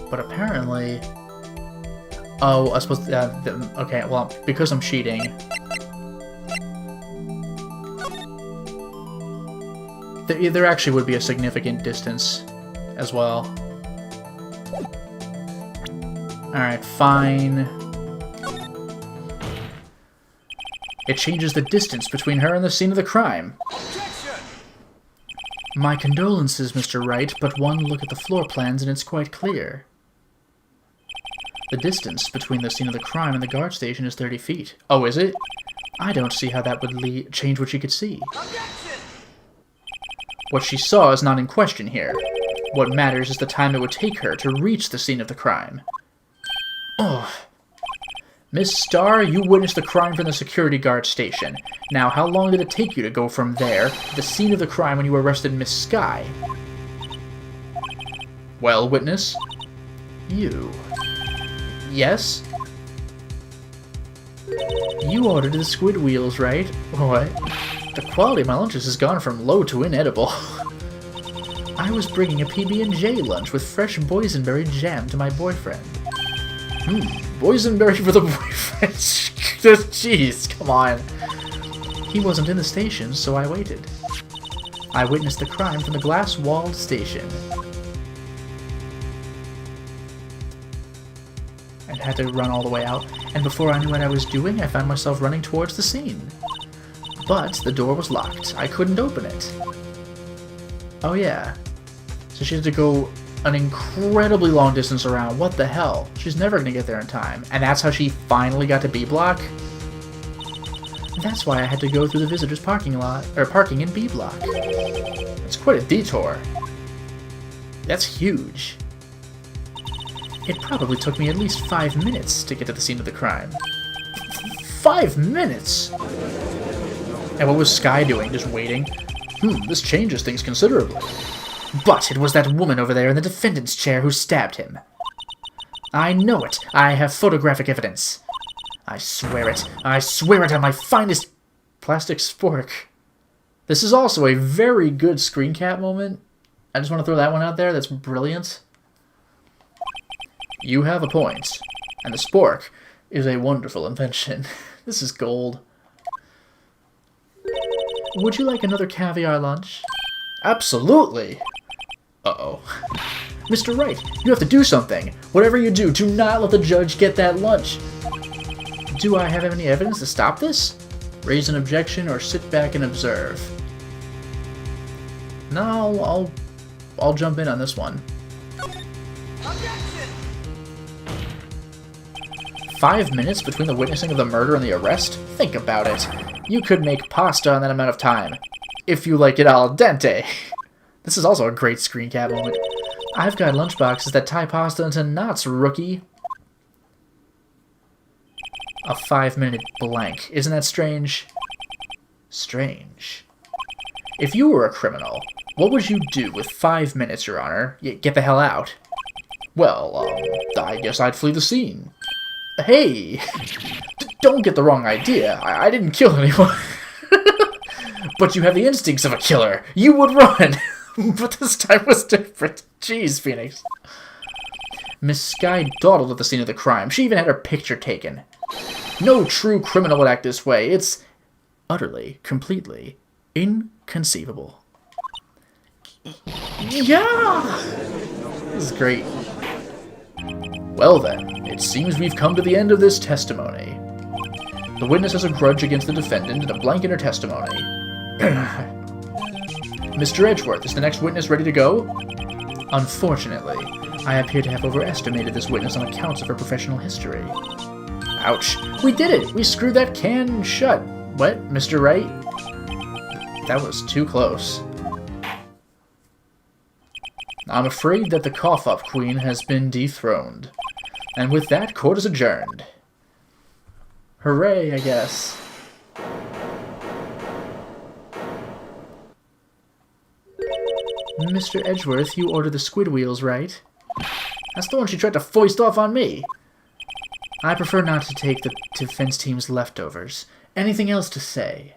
But apparently... Oh, I suppose... okay, well, because I'm cheating... There actually would be a significant distance as well. Alright, fine. It changes the distance between her and the scene of the crime. My condolences, Mr. Wright, but one look at the floor plans and it's quite clear. The distance between the scene of the crime and the guard station is 30 feet. Oh, is it? I don't see how that would change what she could see. What she saw is not in question here. What matters is the time it would take her to reach the scene of the crime. Ugh. Miss Starr, you witnessed the crime from the security guard station. Now, how long did it take you to go from there to the scene of the crime when you arrested Miss Sky? Well, witness? You. Yes? You ordered the squid wheels, right? What? The quality of my lunches has gone from low to inedible. I was bringing a PB&J lunch with fresh boysenberry jam to my boyfriend. Boysenberry for the boyfriend? Jeez, come on. He wasn't in the station, so I waited. I witnessed the crime from the glass-walled station. And had to run all the way out, and before I knew what I was doing, I found myself running towards the scene. But the door was locked. I couldn't open it. Oh yeah. So she had to go an incredibly long distance around. What the hell? She's never gonna get there in time. And that's how she finally got to B block? That's why I had to go through the visitors parking lot, or parking in B block. It's quite a detour. That's huge. It probably took me at least 5 minutes to get to the scene of the crime. 5 minutes?! And what was Sky doing? Just waiting? This changes things considerably. But it was that woman over there in the defendant's chair who stabbed him. I know it. I have photographic evidence. I swear it. I swear it on my finest plastic spork. This is also a very good screen cap moment. I just want to throw that one out there. That's brilliant. You have a point. And the spork is a wonderful invention. This is gold. Would you like another caviar lunch? Absolutely! Uh-oh. Mr. Wright, you have to do something. Whatever you do, do not let the judge get that lunch. Do I have any evidence to stop this? Raise an objection or sit back and observe. No, I'll jump in on this one. Objection! 5 minutes between the witnessing of the murder and the arrest? Think about it. You could make pasta in that amount of time. If you like it al dente. This is also a great screen cap moment. I've got lunchboxes that tie pasta into knots, rookie. A 5-minute blank. Isn't that strange? Strange. If you were a criminal, what would you do with 5 minutes, Your Honor? Get the hell out. Well, I guess I'd flee the scene. Hey! Don't get the wrong idea. I didn't kill anyone. But you have the instincts of a killer. You would run. But this time was different. Jeez, Phoenix. Miss Sky dawdled at the scene of the crime. She even had her picture taken. No true criminal would act this way. It's utterly, completely inconceivable. Yeah! This is great. Well then, it seems we've come to the end of this testimony. The witness has a grudge against the defendant and a blank in her testimony. Mr. Edgeworth, is the next witness ready to go? Unfortunately, I appear to have overestimated this witness on account of her professional history. Ouch. We did it! We screwed that can shut. What, Mr. Wright? That was too close. I'm afraid that the cough-up queen has been dethroned. And with that, court is adjourned. Hooray, I guess. Mr. Edgeworth, you ordered the squid wheels, right? That's the one she tried to foist off on me. I prefer not to take the defense team's leftovers. Anything else to say?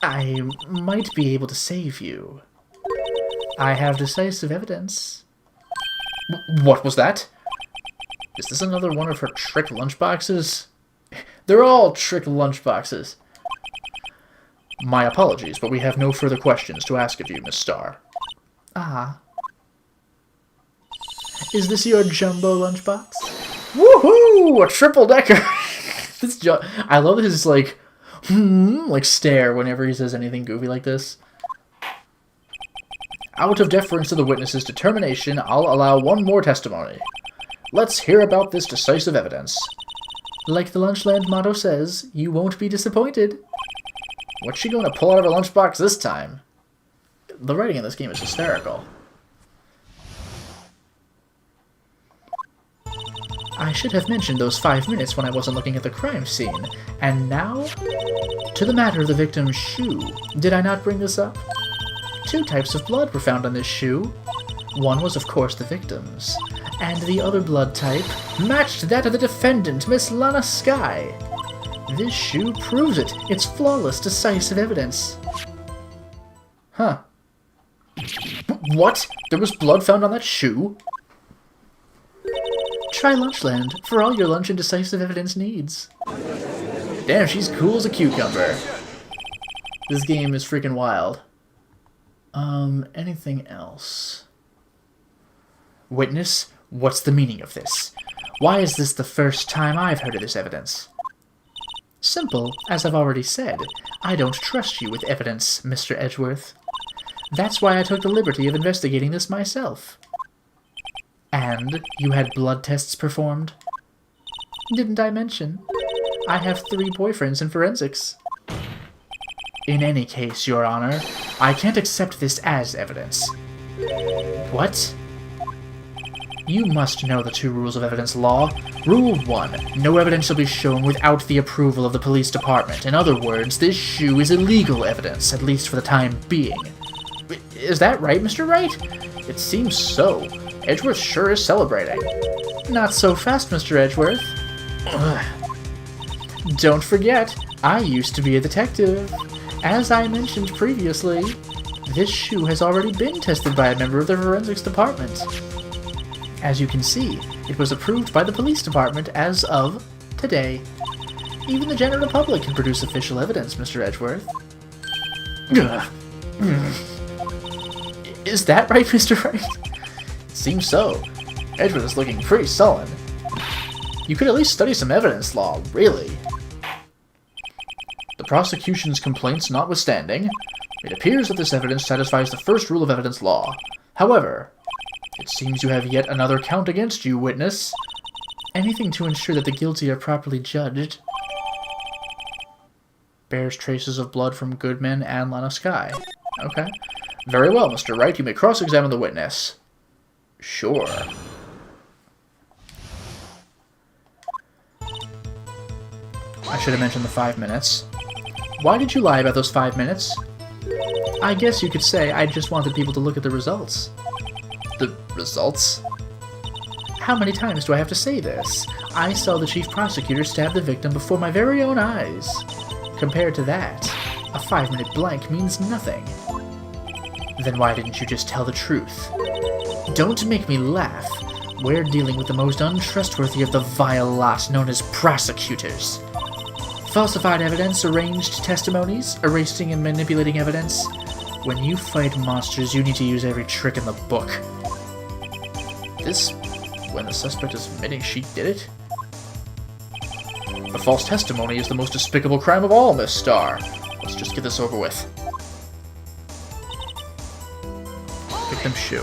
I might be able to save you. I have decisive evidence. What was that? Is this another one of her trick lunchboxes? They're all trick lunchboxes. My apologies, but we have no further questions to ask of you, Miss Starr. Ah. Is this your jumbo lunchbox? Woohoo! A triple-decker! I love his, like stare whenever he says anything goofy like this. Out of deference to the witness's determination, I'll allow one more testimony. Let's hear about this decisive evidence. Like the Lunchland motto says, you won't be disappointed. What's she going to pull out of her lunchbox this time? The writing in this game is hysterical. I should have mentioned those 5 minutes when I wasn't looking at the crime scene. And now, to the matter of the victim's shoe. Did I not bring this up? 2 types of blood were found on this shoe. One was, of course, the victim's. And the other blood type matched that of the defendant, Miss Lana Sky. This shoe proves it. It's flawless, decisive evidence. Huh. What? There was blood found on that shoe? Try Lunchland for all your lunch and decisive evidence needs. Damn, she's cool as a cucumber. This game is freaking wild. Anything else? Witness, what's the meaning of this? Why is this the first time I've heard of this evidence? Simple, as I've already said. I don't trust you with evidence, Mr. Edgeworth. That's why I took the liberty of investigating this myself. And you had blood tests performed? Didn't I mention? I have 3 boyfriends in forensics. In any case, Your Honor, I can't accept this as evidence. What? You must know the 2 rules of evidence law. Rule 1. No evidence shall be shown without the approval of the police department. In other words, this shoe is illegal evidence, at least for the time being. Is that right, Mr. Wright? It seems so. Edgeworth sure is celebrating. Not so fast, Mr. Edgeworth. Ugh. Don't forget, I used to be a detective. As I mentioned previously, this shoe has already been tested by a member of the forensics department. As you can see, it was approved by the police department as of today. Even the general public can produce official evidence, Mr. Edgeworth. Is that right, Mr. Wright? It seems so. Edgeworth is looking pretty sullen. You could at least study some evidence law, really. The prosecution's complaints notwithstanding, it appears that this evidence satisfies the first rule of evidence law. However, it seems you have yet another count against you, witness. Anything to ensure that the guilty are properly judged. Bears traces of blood from Goodman and Lana Skye. Okay. Very well, Mr. Wright. You may cross-examine the witness. Sure. I should have mentioned the 5 minutes. Why did you lie about those 5 minutes? I guess you could say I just wanted people to look at the results. The results? How many times do I have to say this? I saw the chief prosecutor stab the victim before my very own eyes. Compared to that, a 5-minute blank means nothing. Then why didn't you just tell the truth? Don't make me laugh. We're dealing with the most untrustworthy of the vile lot known as prosecutors. Falsified evidence, arranged testimonies, erasing and manipulating evidence. When you fight monsters, you need to use every trick in the book. This, when the suspect is admitting she did it? A false testimony is the most despicable crime of all, Miss Starr. Let's just get this over with. Victim's shoe.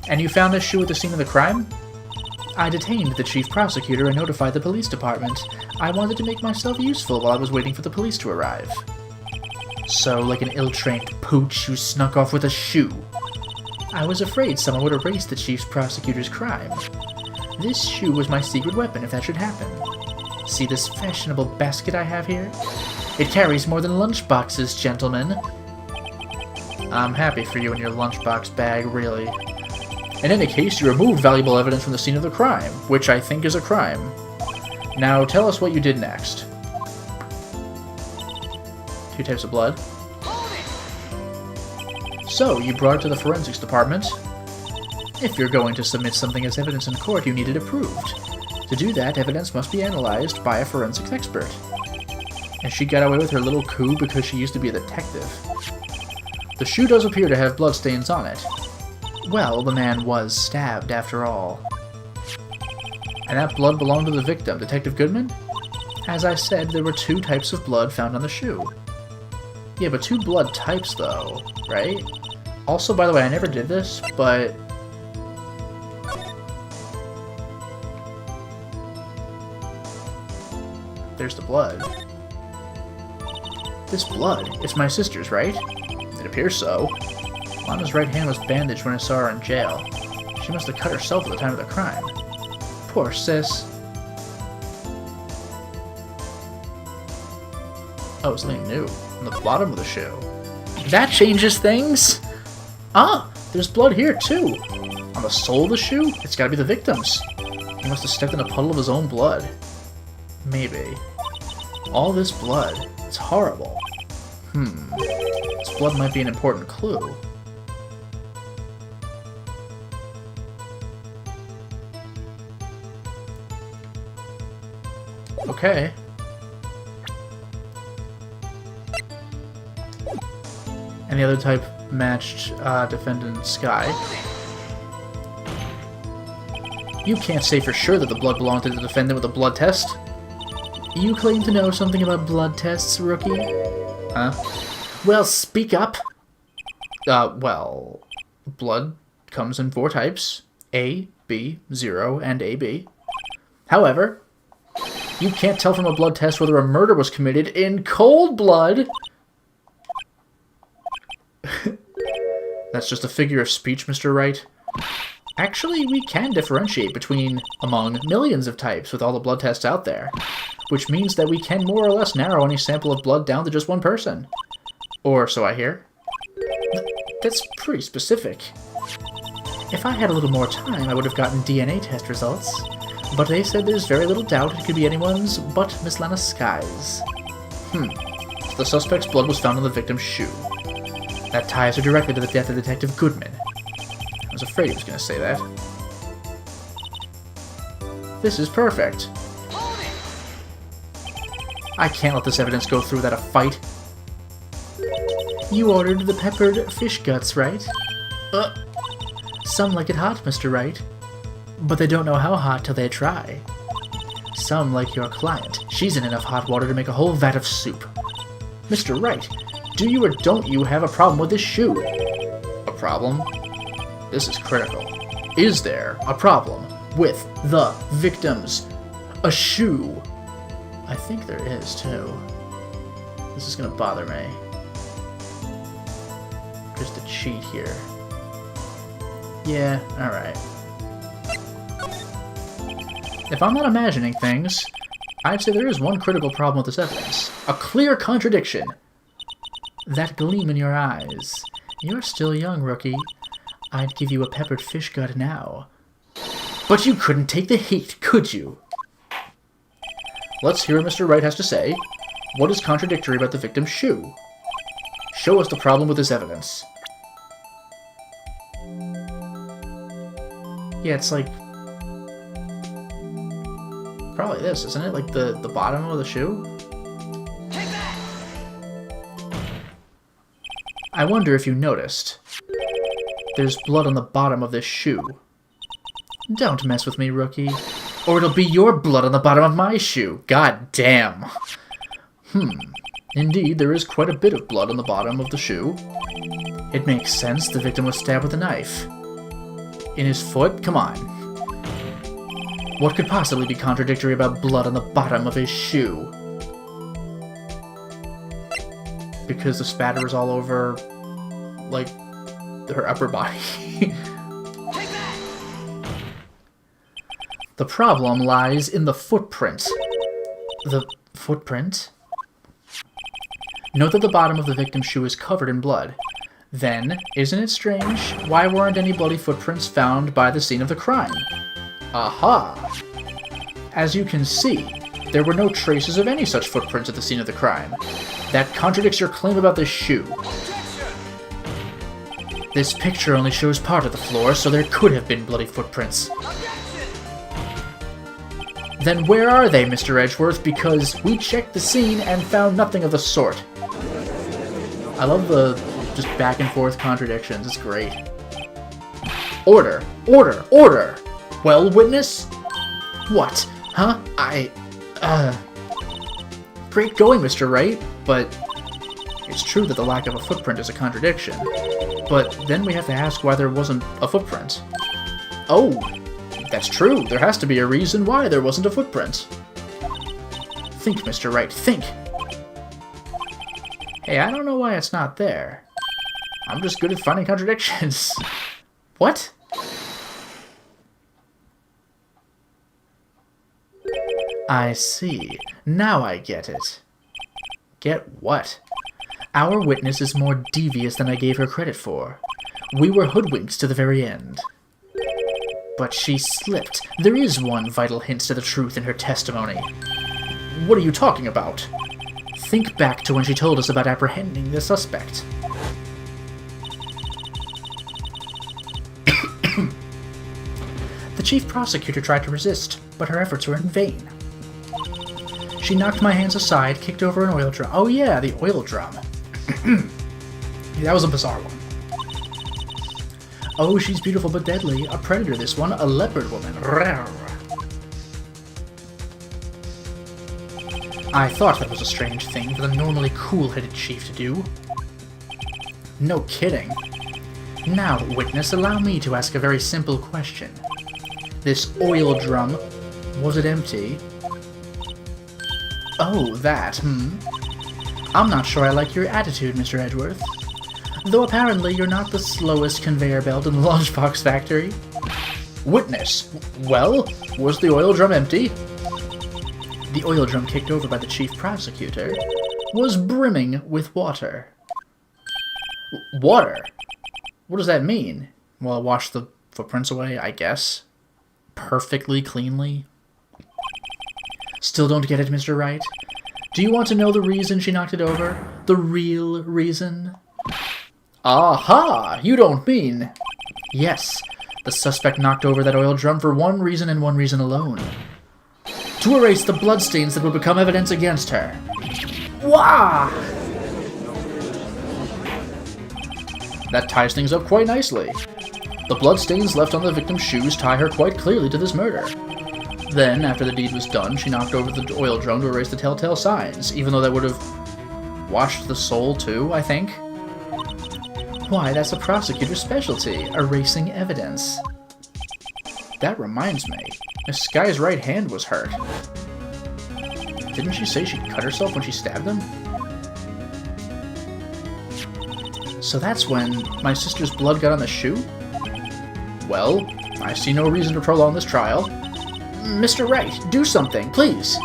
And you found this shoe at the scene of the crime? I detained the chief prosecutor and notified the police department. I wanted to make myself useful while I was waiting for the police to arrive. So, like an ill-trained pooch, you snuck off with a shoe. I was afraid someone would erase the chief prosecutor's crime. This shoe was my secret weapon if that should happen. See this fashionable basket I have here? It carries more than lunchboxes, gentlemen. I'm happy for you and your lunchbox bag, really. In any case, you removed valuable evidence from the scene of the crime, which I think is a crime. Now, tell us what you did next. 2 types of blood. So, you brought it to the forensics department. If you're going to submit something as evidence in court, you need it approved. To do that, evidence must be analyzed by a forensics expert. And she got away with her little coup because she used to be a detective. The shoe does appear to have bloodstains on it. Well, the man was stabbed, after all. And that blood belonged to the victim, Detective Goodman? As I said, there were 2 types of blood found on the shoe. Yeah, but 2 blood types, though, right? Also, by the way, I never did this, but... there's the blood. This blood, it's my sister's, right? It appears so. Lana's right hand was bandaged when I saw her in jail. She must have cut herself at the time of the crime. Poor sis. Oh, it's something new. On the bottom of the shoe. That changes things! Ah! There's blood here, too! On the sole of the shoe? It's gotta be the victim's. He must have stepped in a puddle of his own blood. Maybe. All this blood. It's horrible. This blood might be an important clue. Okay. And the other type matched defendant Skye. You can't say for sure that the blood belonged to the defendant with a blood test. You claim to know something about blood tests, rookie? Huh? Well, speak up! Well, blood comes in 4 types. A, B, 0, and AB. However, you can't tell from a blood test whether a murder was committed in cold blood! That's just a figure of speech, Mr. Wright. Actually, we can differentiate between among millions of types with all the blood tests out there, which means that we can more or less narrow any sample of blood down to just 1 person. Or so I hear. That's pretty specific. If I had a little more time, I would have gotten DNA test results, but they said there's very little doubt it could be anyone's but Miss Lana Skye's. So the suspect's blood was found on the victim's shoe. That ties her directly to the death of Detective Goodman. I was afraid he was going to say that. This is perfect. I can't let this evidence go through without a fight. You ordered the peppered fish guts, right? Some like it hot, Mr. Wright. But they don't know how hot till they try. Some like your client. She's in enough hot water to make a whole vat of soup. Mr. Wright, do you or don't you have a problem with this shoe? A problem? This is critical. Is there a problem with the victims? A shoe? I think there is, too. This is gonna bother me. Just a cheat here. Yeah, alright. If I'm not imagining things, I'd say there is one critical problem with this evidence. A clear contradiction. That gleam in your eyes. You're still young, rookie. I'd give you a peppered fish gut now. But you couldn't take the heat, could you? Let's hear what Mr. Wright has to say. What is contradictory about the victim's shoe? Show us the problem with this evidence. Yeah, it's like... probably this, isn't it? Like the bottom of the shoe? Take that! I wonder if you noticed. There's blood on the bottom of this shoe. Don't mess with me, rookie. Or it'll be your blood on the bottom of my shoe. God damn. Indeed, there is quite a bit of blood on the bottom of the shoe. It makes sense the victim was stabbed with a knife. In his foot? Come on. What could possibly be contradictory about blood on the bottom of his shoe? Because the spatter was all over, like, her upper body. Take that! The problem lies in the footprint. The footprint? Note that the bottom of the victim's shoe is covered in blood. Then, isn't it strange? Why weren't any bloody footprints found by the scene of the crime? Aha! As you can see, there were no traces of any such footprints at the scene of the crime. That contradicts your claim about this shoe. This picture only shows part of the floor, so there could have been bloody footprints. Then where are they, Mr. Edgeworth? Because we checked the scene and found nothing of the sort. I love the just back and forth contradictions. It's great. Order! Order! Order! Well, witness? What? Huh? Great going, Mr. Wright, but it's true that the lack of a footprint is a contradiction. But then we have to ask why there wasn't a footprint. Oh, that's true. There has to be a reason why there wasn't a footprint. Think, Mr. Wright, think. Hey, I don't know why it's not there. I'm just good at finding contradictions. What? I see. Now I get it. Get what? Our witness is more devious than I gave her credit for. We were hoodwinked to the very end. But she slipped. There is one vital hint to the truth in her testimony. What are you talking about? Think back to when she told us about apprehending the suspect. The chief prosecutor tried to resist, but her efforts were in vain. She knocked my hands aside, kicked over an oil drum. Oh yeah, the oil drum. That was a bizarre one. Oh, she's beautiful but deadly. A predator, this one. A leopard woman. Rawr. I thought that was a strange thing for the normally cool-headed chief to do. No kidding. Now, witness, allow me to ask a very simple question. This oil drum, was it empty? Oh, that, I'm not sure I like your attitude, Mr. Edgeworth. Though apparently you're not the slowest conveyor belt in the lunchbox factory. Witness, well, was the oil drum empty? The oil drum kicked over by the chief prosecutor was brimming with water. Water? What does that mean? Well, wash the footprints away, I guess. Perfectly cleanly. Still don't get it, Mr. Wright? Do you want to know the reason she knocked it over? The real reason? Aha! You don't mean... Yes, the suspect knocked over that oil drum for one reason and one reason alone. to erase the bloodstains that would become evidence against her. Wah! That ties things up quite nicely. The bloodstains left on the victim's shoes tie her quite clearly to this murder. Then, after the deed was done, she knocked over the oil drum to erase the telltale signs, even though that would have washed the soul too, I think. Why, that's the prosecutor's specialty, erasing evidence. That reminds me, Miss Sky's right hand was hurt. Didn't she say she cut herself when she stabbed him? So that's when my sister's blood got on the shoe? Well, I see no reason to prolong this trial. Mr. Wright, do something, please!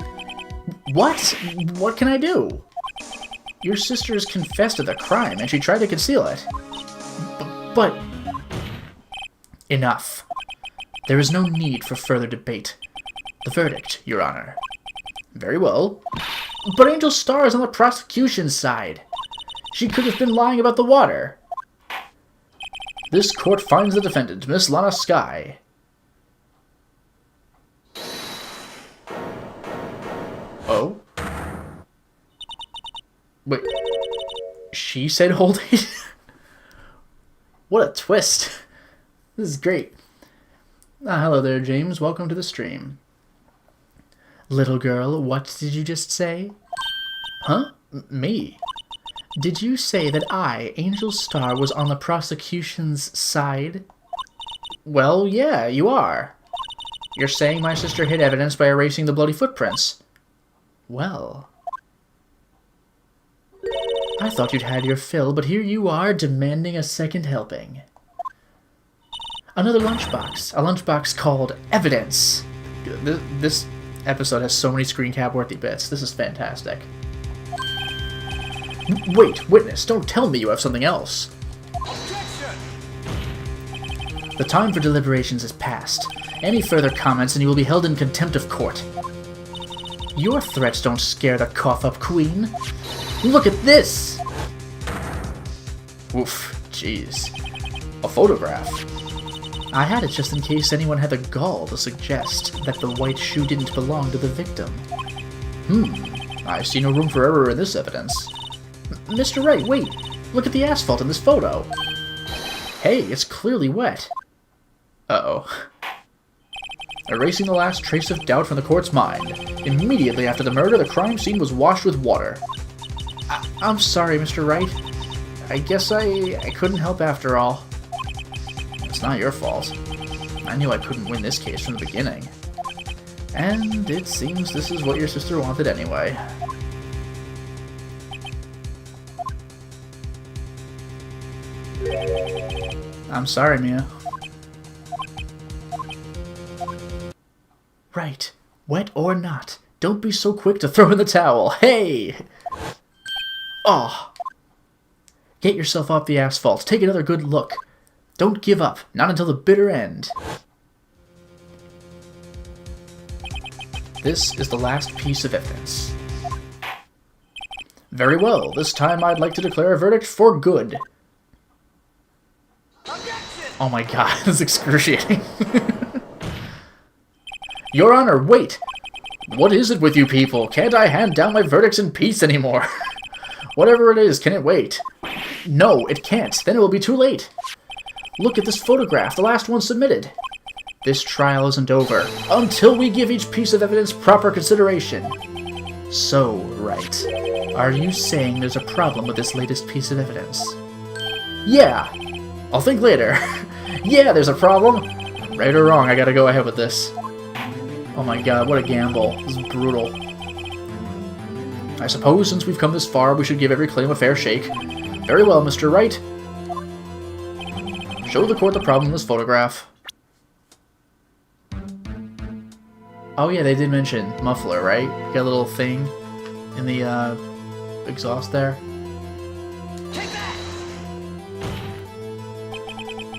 What? What can I do? Your sister has confessed to the crime, and she tried to conceal it. But... Enough. There is no need for further debate. The verdict, Your Honor. Very well. But Angel Star is on the prosecution's side. She could have been lying about the water. This court finds the defendant, Miss Lana Sky. Oh? Wait. She said hold it? What a twist. This is great. Hello there, James. Welcome to the stream. Little girl, what did you just say? Huh? Me? Did you say that I, Angel Star, was on the prosecution's side? Well, yeah, you are. You're saying my sister hid evidence by erasing the bloody footprints. Well... I thought you'd had your fill, but here you are, demanding a second helping. Another lunchbox. A lunchbox called Evidence. This episode has so many screen cap worthy bits. This is fantastic. Wait, witness, don't tell me you have something else. Objection! The time for deliberations is past. Any further comments and you will be held in contempt of court. Your threats don't scare the cough-up queen. Look at this! Oof, jeez. A photograph. I had it just in case anyone had the gall to suggest that the white shoe didn't belong to the victim. I see no room for error in this evidence. Mr. Wright, wait! Look at the asphalt in this photo! Hey, it's clearly wet. Uh-oh. Erasing the last trace of doubt from the court's mind. Immediately after the murder, the crime scene was washed with water. I'm sorry, Mr. Wright. I guess I couldn't help after all. It's not your fault. I knew I couldn't win this case from the beginning. And it seems this is what your sister wanted anyway. I'm sorry, Mia. Right. Wet or not, don't be so quick to throw in the towel. Hey! Oh. Get yourself off the asphalt. Take another good look. Don't give up. Not until the bitter end. This is the last piece of evidence. Very well. This time I'd like to declare a verdict for good. Oh my god, this is excruciating. Your Honor, wait! What is it with you people? Can't I hand down my verdicts in peace anymore? Whatever it is, can it wait? No, it can't. Then it will be too late. Look at this photograph, the last one submitted. This trial isn't over until we give each piece of evidence proper consideration. So, Wright, are you saying there's a problem with this latest piece of evidence? Yeah. I'll think later. Yeah, there's a problem. Right or wrong, I gotta go ahead with this. Oh my god, what a gamble. This is brutal. I suppose since we've come this far, we should give every claim a fair shake. Very well, Mr. Wright. Show the court the problem in this photograph. Oh yeah, they did mention muffler, right? Got a little thing in the exhaust there.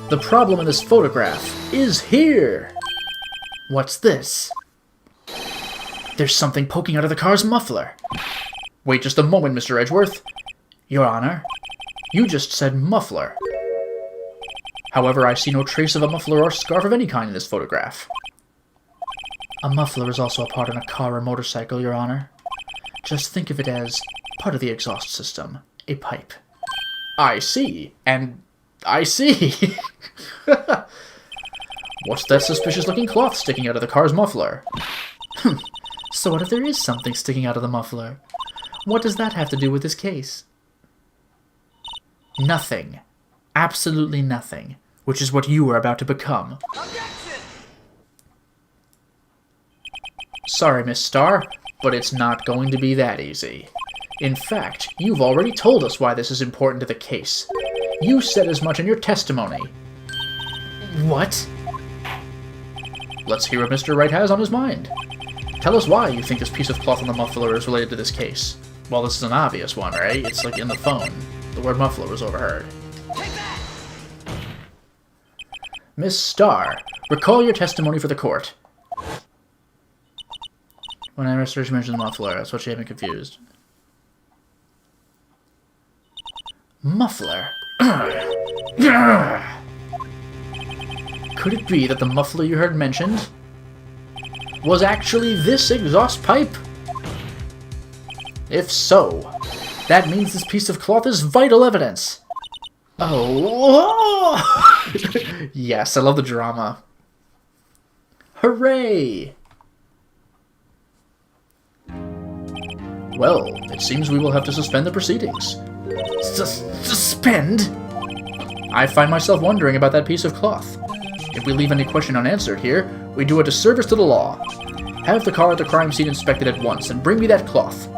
The problem in this photograph is here! What's this? There's something poking out of the car's muffler. Wait just a moment, Mr. Edgeworth. Your Honor, you just said muffler. However, I see no trace of a muffler or scarf of any kind in this photograph. A muffler is also a part in a car or motorcycle, Your Honor. Just think of it as part of the exhaust system. A pipe. I see. And I see. What's that suspicious-looking cloth sticking out of the car's muffler? So what if there is something sticking out of the muffler? What does that have to do with this case? Nothing. Absolutely nothing. Which is what you are about to become. Sorry, Miss Starr, but it's not going to be that easy. In fact, you've already told us why this is important to the case. You said as much in your testimony. What? Let's hear what Mr. Wright has on his mind. Tell us why you think this piece of cloth on the muffler is related to this case. Well, this is an obvious one, right? It's like in the phone. The word muffler was overheard. Miss Starr, recall your testimony for the court. When I researched mentioned the muffler, that's what she had me confused. Muffler. Could it be that the muffler you heard mentioned was actually this exhaust pipe? If so, that means this piece of cloth is vital evidence. Oh! Yes, I love the drama. Hooray! Well, it seems we will have to suspend the proceedings. Suspend? I find myself wondering about that piece of cloth. If we leave any question unanswered here, we do a disservice to the law. Have the car at the crime scene inspected at once, and bring me that cloth.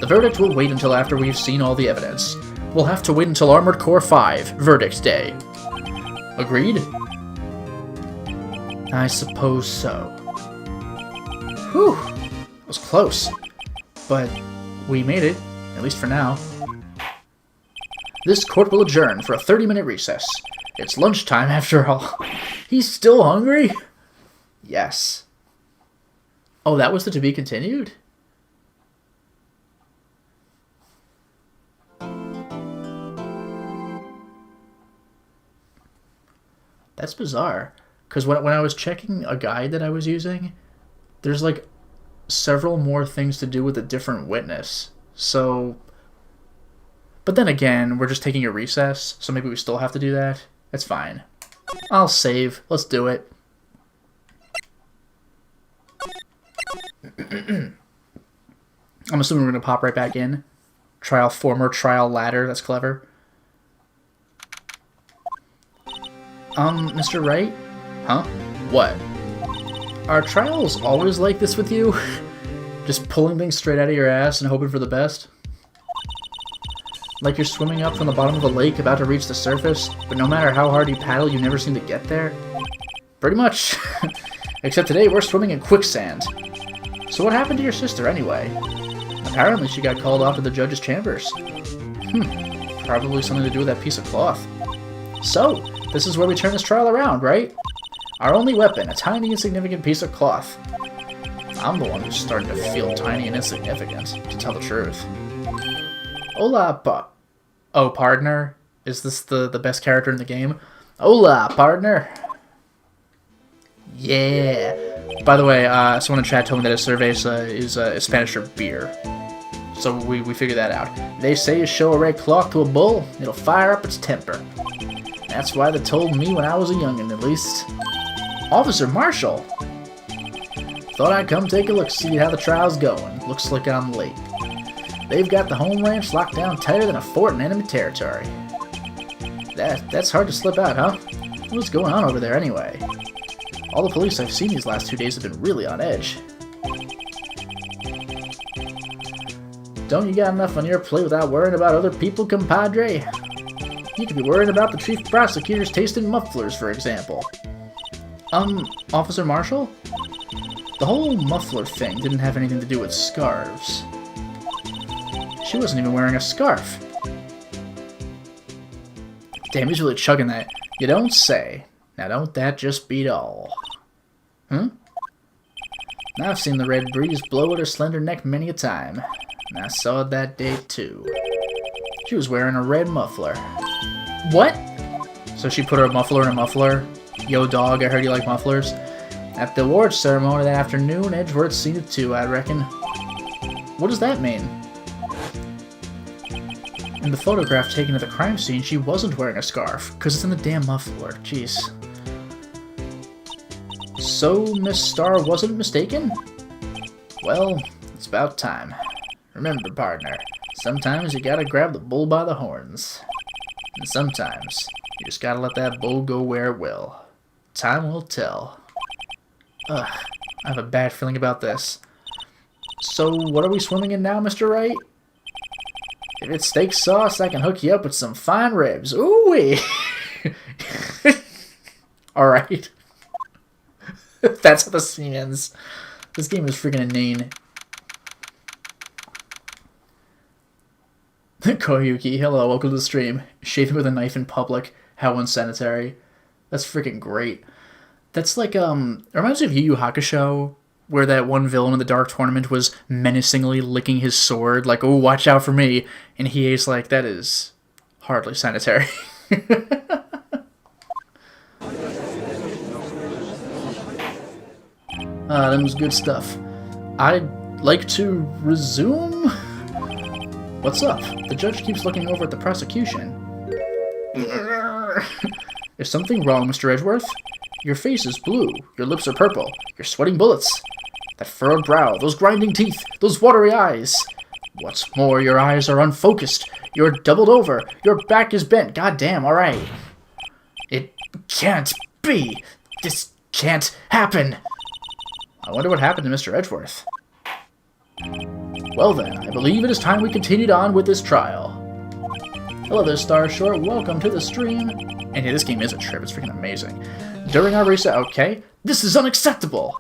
The verdict will wait until after we've seen all the evidence. We'll have to wait until Armored Core 5, Verdict Day. Agreed? I suppose so. Whew! It was close. But we made it, at least for now. This court will adjourn for a 30-minute recess. It's lunchtime after all. He's still hungry? Yes. Oh, that was the to be continued? That's bizarre. Because when I was checking a guide that I was using, there's like several more things to do with a different witness. So... But then again, we're just taking a recess, so maybe we still have to do that. It's fine. I'll save. Let's do it. I'm assuming we're going to pop right back in. Former trial ladder. That's clever. Mr. Wright? Huh? What? Are trials always like this with you? Just pulling things straight out of your ass and hoping for the best? Like you're swimming up from the bottom of a lake about to reach the surface, but no matter how hard you paddle, you never seem to get there? Pretty much. Except today we're swimming in quicksand. So what happened to your sister anyway? Apparently she got called off to the judge's chambers. Probably something to do with that piece of cloth. So, this is where we turn this trial around, right? Our only weapon, a tiny insignificant piece of cloth. I'm the one who's starting to feel tiny and insignificant, to tell the truth. Hola, oh, partner? Is this the best character in the game? Hola, partner! Yeah! By the way, someone in chat told me that a cerveza is Spanish for beer. So we figured that out. They say you show a red cloth to a bull, it'll fire up its temper. That's why they told me when I was a youngin', at least. Officer Marshall! Thought I'd come take a look, see how the trial's going. Looks like I'm late. They've got the home ranch locked down tighter than a fort in enemy territory. That's hard to slip out, huh? What's going on over there anyway? All the police I've seen these last 2 days have been really on edge. Don't you got enough on your plate without worrying about other people, compadre? You could be worrying about the chief prosecutor's taste in mufflers, for example. Officer Marshall? The whole muffler thing didn't have anything to do with scarves. She wasn't even wearing a scarf. Damn, he's really chugging that. You don't say. Now don't that just beat all? I've seen the red breeze blow at her slender neck many a time. And I saw it that day too. She was wearing a red muffler. What? So she put her muffler in a muffler? Yo dog, I heard you like mufflers. At the awards ceremony that afternoon, Edgeworth's seen it too, I reckon. What does that mean? In the photograph taken at the crime scene, she wasn't wearing a scarf, because it's in the damn muffler. Jeez. So, Miss Starr wasn't mistaken? Well, it's about time. Remember, partner, sometimes you gotta grab the bull by the horns. And sometimes, you just gotta let that bull go where it will. Time will tell. Ugh, I have a bad feeling about this. So, what are we swimming in now, Mr. Wright? If it's steak sauce, I can hook you up with some fine ribs. Ooh-wee! Alright. That's how the scene ends. This game is freaking inane. Koyuki, hello, welcome to the stream. Shaving with a knife in public. How unsanitary. That's freaking great. That's like, it reminds me of Yu Yu Hakusho, where that one villain in the Dark Tournament was menacingly licking his sword, like, oh, watch out for me. And Hiei's like, that is hardly sanitary. That was good stuff. I'd like to resume? What's up? The judge keeps looking over at the prosecution. Is something wrong, Mr. Edgeworth? Your face is blue, your lips are purple, you're sweating bullets. That furrowed brow, those grinding teeth, those watery eyes. What's more, your eyes are unfocused, you're doubled over, your back is bent, goddamn, alright. It can't be! This can't happen! I wonder what happened to Mr. Edgeworth. Well then, I believe it is time we continued on with this trial. Hello there, Star Short, welcome to the stream. And yeah, this game is a trip, it's freaking amazing. During our reset, okay, this is unacceptable!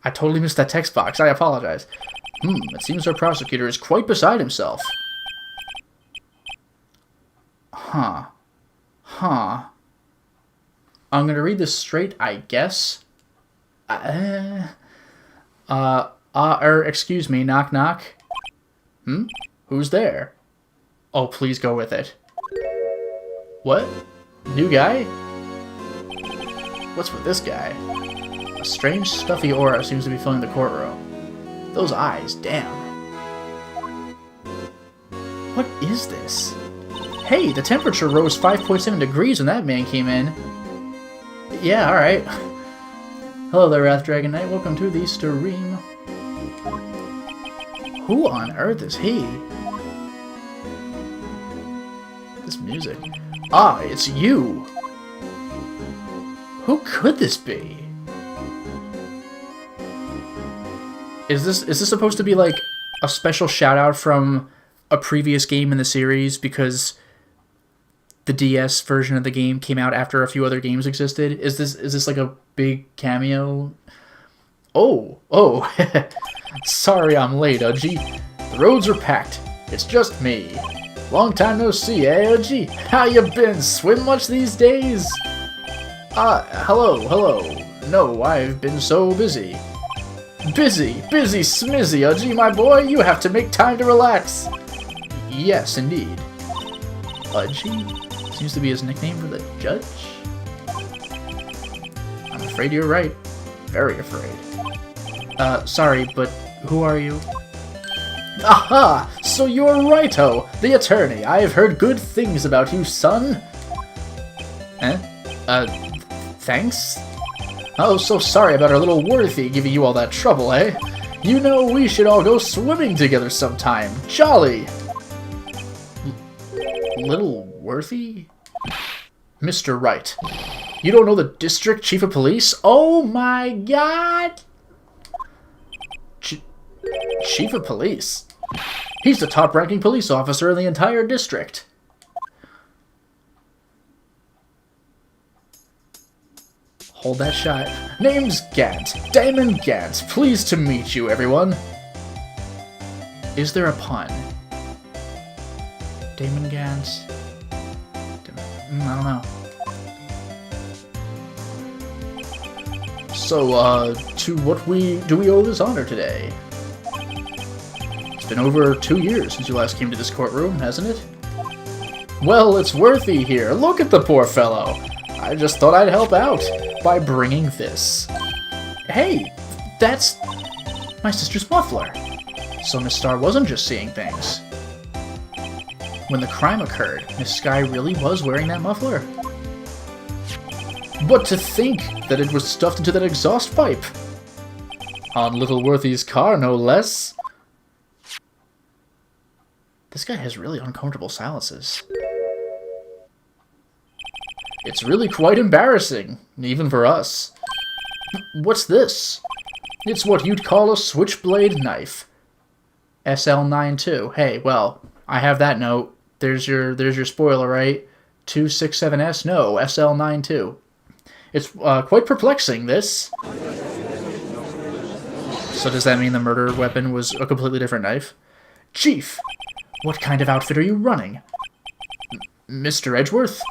I totally missed that text box, I apologize. It seems our prosecutor is quite beside himself. Huh. I'm gonna read this straight, I guess. Excuse me, knock knock. Who's there? Oh, please go with it. What? New guy? What's with this guy? A strange, stuffy aura seems to be filling the courtroom. Those eyes, damn. What is this? Hey, the temperature rose 5.7 degrees when that man came in. Yeah, alright. Hello there, Wrath Dragon Knight. Welcome to the stream. Who on earth is he? This music. Ah, it's you! Who could this be? Is this supposed to be like a special shout out from a previous game in the series because the DS version of the game came out after a few other games existed? Is this like a big cameo? Oh, sorry I'm late, Udgy. The roads are packed. It's just me. Long time no see, eh, Udgy? How you been? Swim much these days? Hello. No, I've been so busy. Busy smizzy, Udgy, my boy. You have to make time to relax. Yes, indeed. Udgy? Seems to be his nickname for the judge? I'm afraid you're right. Very afraid. Sorry, but who are you? Aha! So you're Righto, the attorney. I've heard good things about you, son. Thanks? Oh, so sorry about our little Worthy giving you all that trouble, eh? You know, we should all go swimming together sometime. Jolly! Little Worthy? Mr. Wright. You don't know the district chief of police? Oh my god! Chief of police? He's the top-ranking police officer in the entire district. Hold that shot. Name's Gant. Damon Gant. Pleased to meet you, everyone. Is there a pun? Damon Gant. I don't know. So, to what do we owe this honor today? It's been over 2 years since you last came to this courtroom, hasn't it? Well, it's Worthy here. Look at the poor fellow. I just thought I'd help out by bringing this. Hey, that's my sister's muffler. So Miss Star wasn't just seeing things. When the crime occurred, Miss Sky really was wearing that muffler. But to think that it was stuffed into that exhaust pipe! On Little Worthy's car, no less. This guy has really uncomfortable silences. It's really quite embarrassing, even for us. What's this? It's what you'd call a switchblade knife. SL92. Hey, well, I have that note. There's your spoiler, right? 267S? No, SL92. It's quite perplexing, this. So does that mean the murder weapon was a completely different knife? Chief, what kind of outfit are you running? Mr. Edgeworth?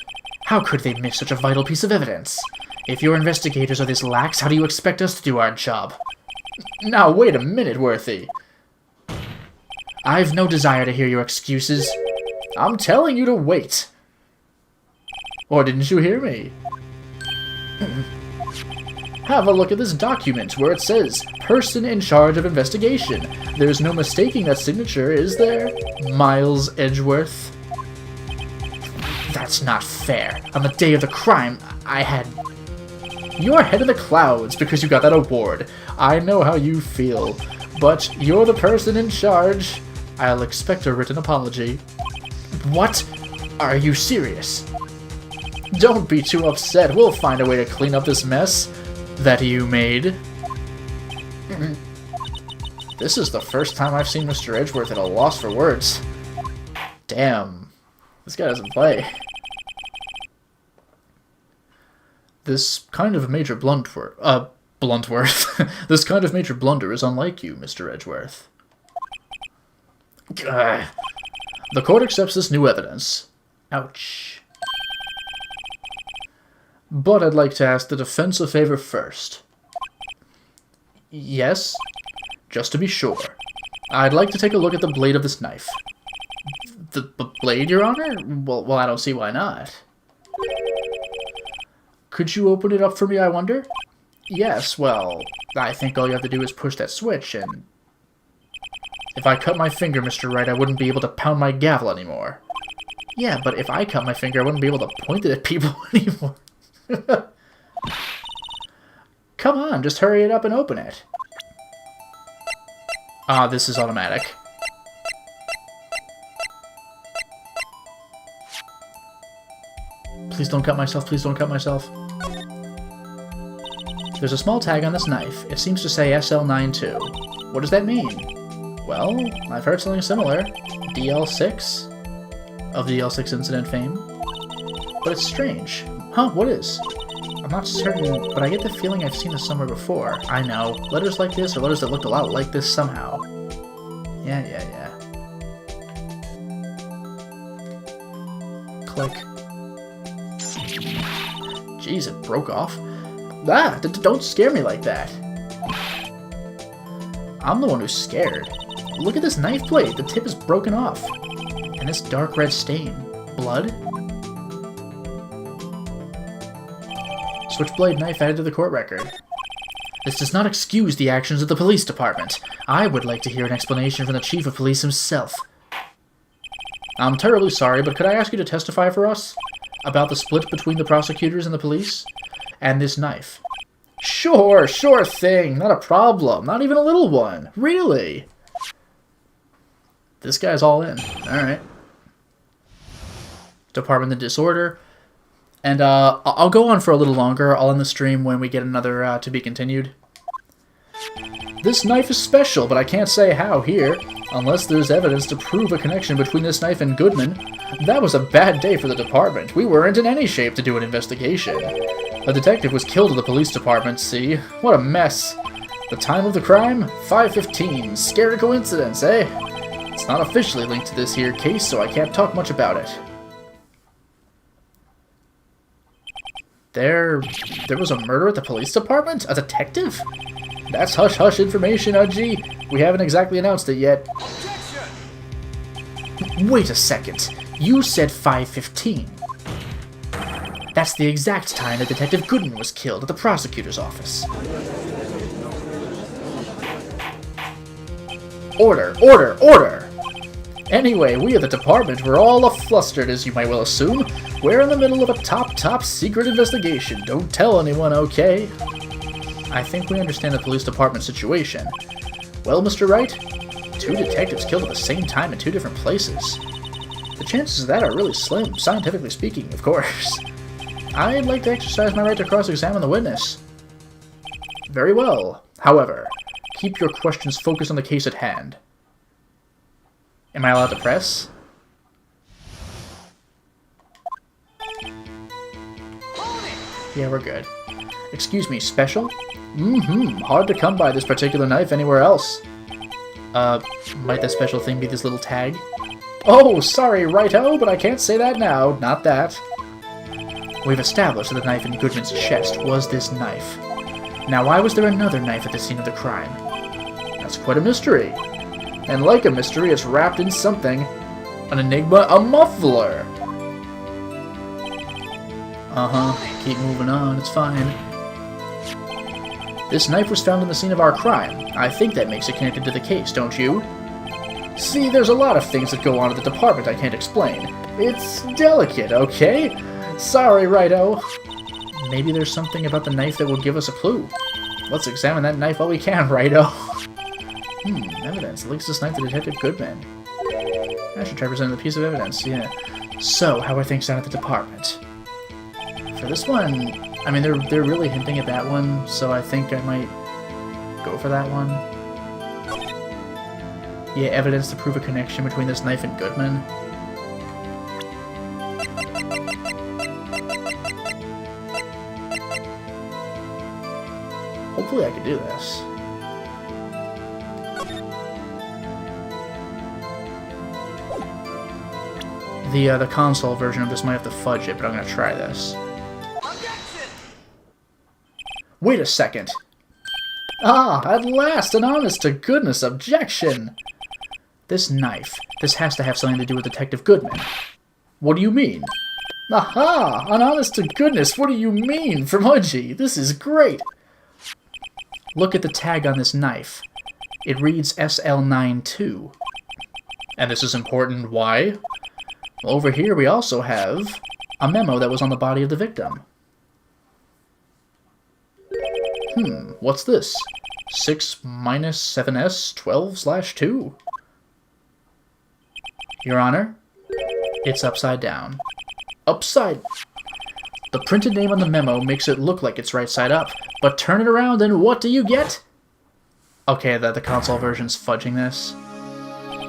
How could they miss such a vital piece of evidence? If your investigators are this lax, how do you expect us to do our job? Now, wait a minute, Worthy. I've no desire to hear your excuses. I'm telling you to wait. Or didn't you hear me? Have a look at this document where it says, person in charge of investigation. There's no mistaking that signature, is there? Miles Edgeworth. That's not fair. On the day of the crime, I had... You're head of the clouds because you got that award. I know how you feel. But you're the person in charge. I'll expect a written apology. What? Are you serious? Don't be too upset. We'll find a way to clean up this mess that you made. This is the first time I've seen Mr. Edgeworth at a loss for words. Damn. This guy doesn't play. This kind of major Bluntworth. This kind of major blunder is unlike you, Mr. Edgeworth. The court accepts this new evidence. Ouch. But I'd like to ask the defense a favor first. Yes? Just to be sure. I'd like to take a look at the blade of this knife. The blade, Your Honor? Well, I don't see why not. Could you open it up for me, I wonder? Yes, well, I think all you have to do is push that switch, and... If I cut my finger, Mr. Wright, I wouldn't be able to pound my gavel anymore. Yeah, but if I cut my finger, I wouldn't be able to point it at people anymore. Come on, just hurry it up and open it. Ah, this is automatic. Please don't cut myself, please don't cut myself. There's a small tag on this knife. It seems to say SL92. What does that mean? Well, I've heard something similar. DL6? Of the DL6 incident fame. But it's strange. Huh, what is? I'm not certain, but I get the feeling I've seen this somewhere before. I know. Letters like this, or letters that looked a lot like this somehow. Yeah. Click. Jeez, it broke off. Ah, don't scare me like that. I'm the one who's scared. Look at this knife blade. The tip is broken off. And this dark red stain. Blood? Switchblade knife added to the court record. This does not excuse the actions of the police department. I would like to hear an explanation from the chief of police himself. I'm terribly sorry, but could I ask you to testify for us? About the split between the prosecutors and the police? And this knife. Sure thing. Not a problem. Not even a little one. Really? This guy's all in. Alright. Department of Disorder. And I'll go on for a little longer. I'll end the stream when we get another to be continued. This knife is special, but I can't say how here. Unless there's evidence to prove a connection between this knife and Goodman. That was a bad day for the department. We weren't in any shape to do an investigation. A detective was killed at the police department, see? What a mess. The time of the crime? 5:15. Scary coincidence, eh? It's not officially linked to this here case, so I can't talk much about it. There was a murder at the police department? A detective? That's hush-hush information, Udgy. We haven't exactly announced it yet. Wait a second. You said 5:15. That's the exact time that Detective Goodman was killed at the prosecutor's office. Order! Order! Order! Anyway, we at the department were all a-flustered, as you might well assume. We're in the middle of a top secret investigation. Don't tell anyone, okay? I think we understand the police department situation. Well, Mr. Wright, 2 detectives killed at the same time in 2 different places. The chances of that are really slim, scientifically speaking, of course. I'd like to exercise my right to cross-examine the witness. Very well. However, keep your questions focused on the case at hand. Am I allowed to press? Yeah, we're good. Excuse me, special? Hard to come by this particular knife anywhere else. Might that special thing be this little tag? Oh, sorry, righto, but I can't say that now. Not that. We've established that the knife in Goodman's chest was this knife. Now, why was there another knife at the scene of the crime? That's quite a mystery. And like a mystery, it's wrapped in something. An enigma, a muffler! Keep moving on, it's fine. This knife was found on the scene of our crime. I think that makes it connected to the case, don't you? See, there's a lot of things that go on at the department I can't explain. It's delicate, okay? Sorry, righto. Maybe there's something about the knife that will give us a clue. Let's examine that knife while we can, righto. Evidence links this knife to Detective Goodman. I should try presenting the piece of evidence, yeah. So, how are things down at the department? For this one, I mean, they're really hinting at that one, so I think I might go for that one. Yeah, evidence to prove a connection between this knife and Goodman. Hopefully I can do this. The console version of this might have to fudge it, but I'm gonna try this. Wait a second! Ah, at last, an honest-to-goodness objection! This knife, this has to have something to do with Detective Goodman. What do you mean? Aha! An honest-to-goodness, what do you mean, Framudgy? This is great! Look at the tag on this knife. It reads SL92. And this is important, why? Well, over here we also have a memo that was on the body of the victim. What's this? 6-7S12/2? Your Honor, it's upside down. Upside... The printed name on the memo makes it look like it's right side up, but turn it around and what do you get? Okay, the console version's fudging this.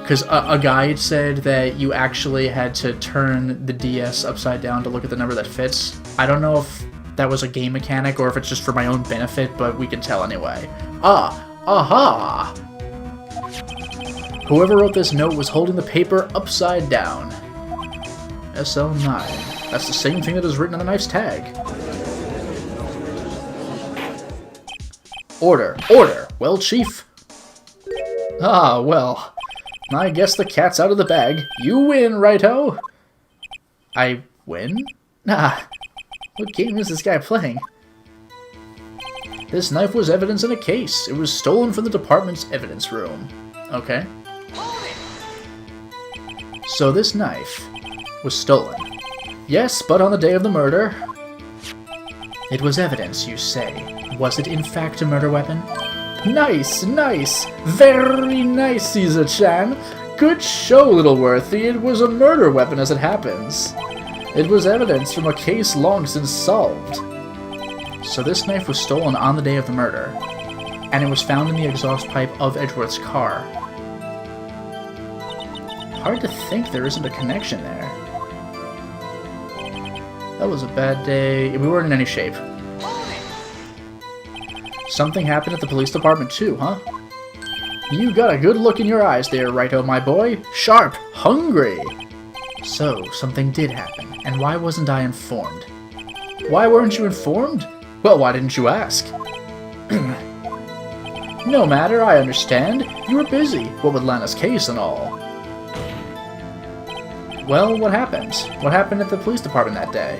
Because a guide said that you actually had to turn the DS upside down to look at the number that fits. I don't know if that was a game mechanic or if it's just for my own benefit, but we can tell anyway. Aha! Whoever wrote this note was holding the paper upside down. SL9. That's the same thing that is written on the knife's tag. Order! Order! Well, Chief? Ah, well. I guess the cat's out of the bag. You win, righto! I win? Nah. What game is this guy playing? This knife was evidence in a case. It was stolen from the department's evidence room. Okay. So this knife was stolen. Yes, but on the day of the murder. It was evidence, you say. Was it in fact a murder weapon? Nice, nice! Very nice, Caesar-chan! Good show, Littleworthy. It was a murder weapon as it happens. It was evidence from a case long since solved. So this knife was stolen on the day of the murder, and it was found in the exhaust pipe of Edgeworth's car. Hard to think there isn't a connection there. That was a bad day. We weren't in any shape. Something happened at the police department too, huh? You got a good look in your eyes there, righto, my boy. Sharp, hungry. So, something did happen, and why wasn't I informed? Why weren't you informed? Well, why didn't you ask? No matter, I understand. You were busy, what with Lana's case and all. Well, what happened? What happened at the police department that day?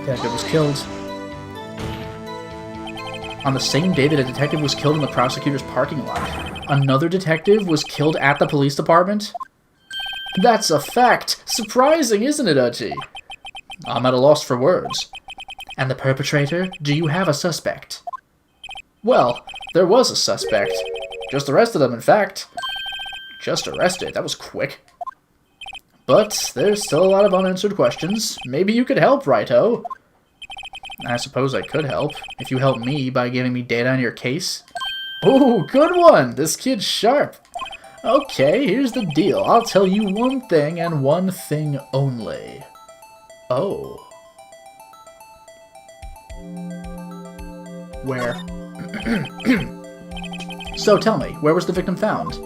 Detective was killed. On the same day that a detective was killed in the prosecutor's parking lot, another detective was killed at the police department? That's a fact! Surprising, isn't it, Uchi? I'm at a loss for words. And the perpetrator? Do you have a suspect? Well, there was a suspect. Just arrested him, in fact. Just arrested? That was quick. But there's still a lot of unanswered questions. Maybe you could help, Righto. I suppose I could help, if you help me by giving me data on your case. Ooh, good one! This kid's sharp. Okay, here's the deal. I'll tell you one thing and one thing only. Oh. Where? So tell me, where was the victim found?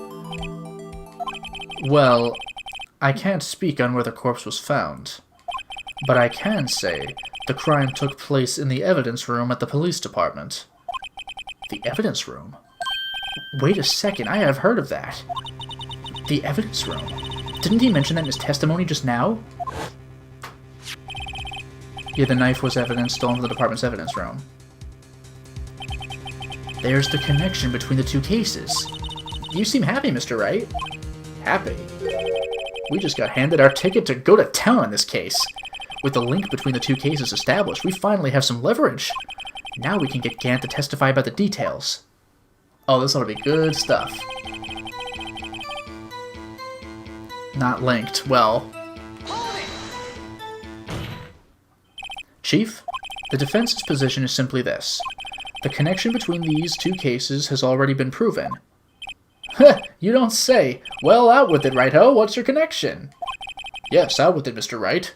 Well, I can't speak on where the corpse was found. But I can say the crime took place in the evidence room at the police department. The evidence room? Wait a second, I have heard of that. The evidence room? Didn't he mention that in his testimony just now? Yeah, the knife was evidence stolen from the department's evidence room. There's the connection between the two cases. You seem happy, Mr. Wright. Happy? We just got handed our ticket to go to town on this case. With the link between the two cases established, we finally have some leverage. Now we can get Gant to testify about the details. Oh, this ought to be good stuff. Not linked. Well. Chief, the defense's position is simply this. The connection between these two cases has already been proven. Heh, you don't say. Well, out with it, Righto. What's your connection? Yes, out with it, Mr. Wright.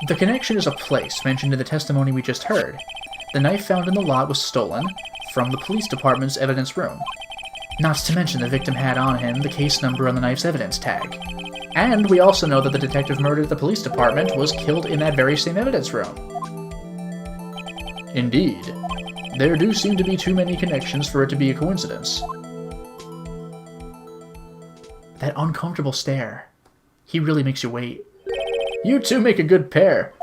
The connection is a place mentioned in the testimony we just heard. The knife found in the lot was stolen from the police department's evidence room. Not to mention the victim had on him the case number on the knife's evidence tag. And we also know that the detective murdered at the police department was killed in that very same evidence room. Indeed. There do seem to be too many connections for it to be a coincidence. That uncomfortable stare. He really makes you wait. You two make a good pair.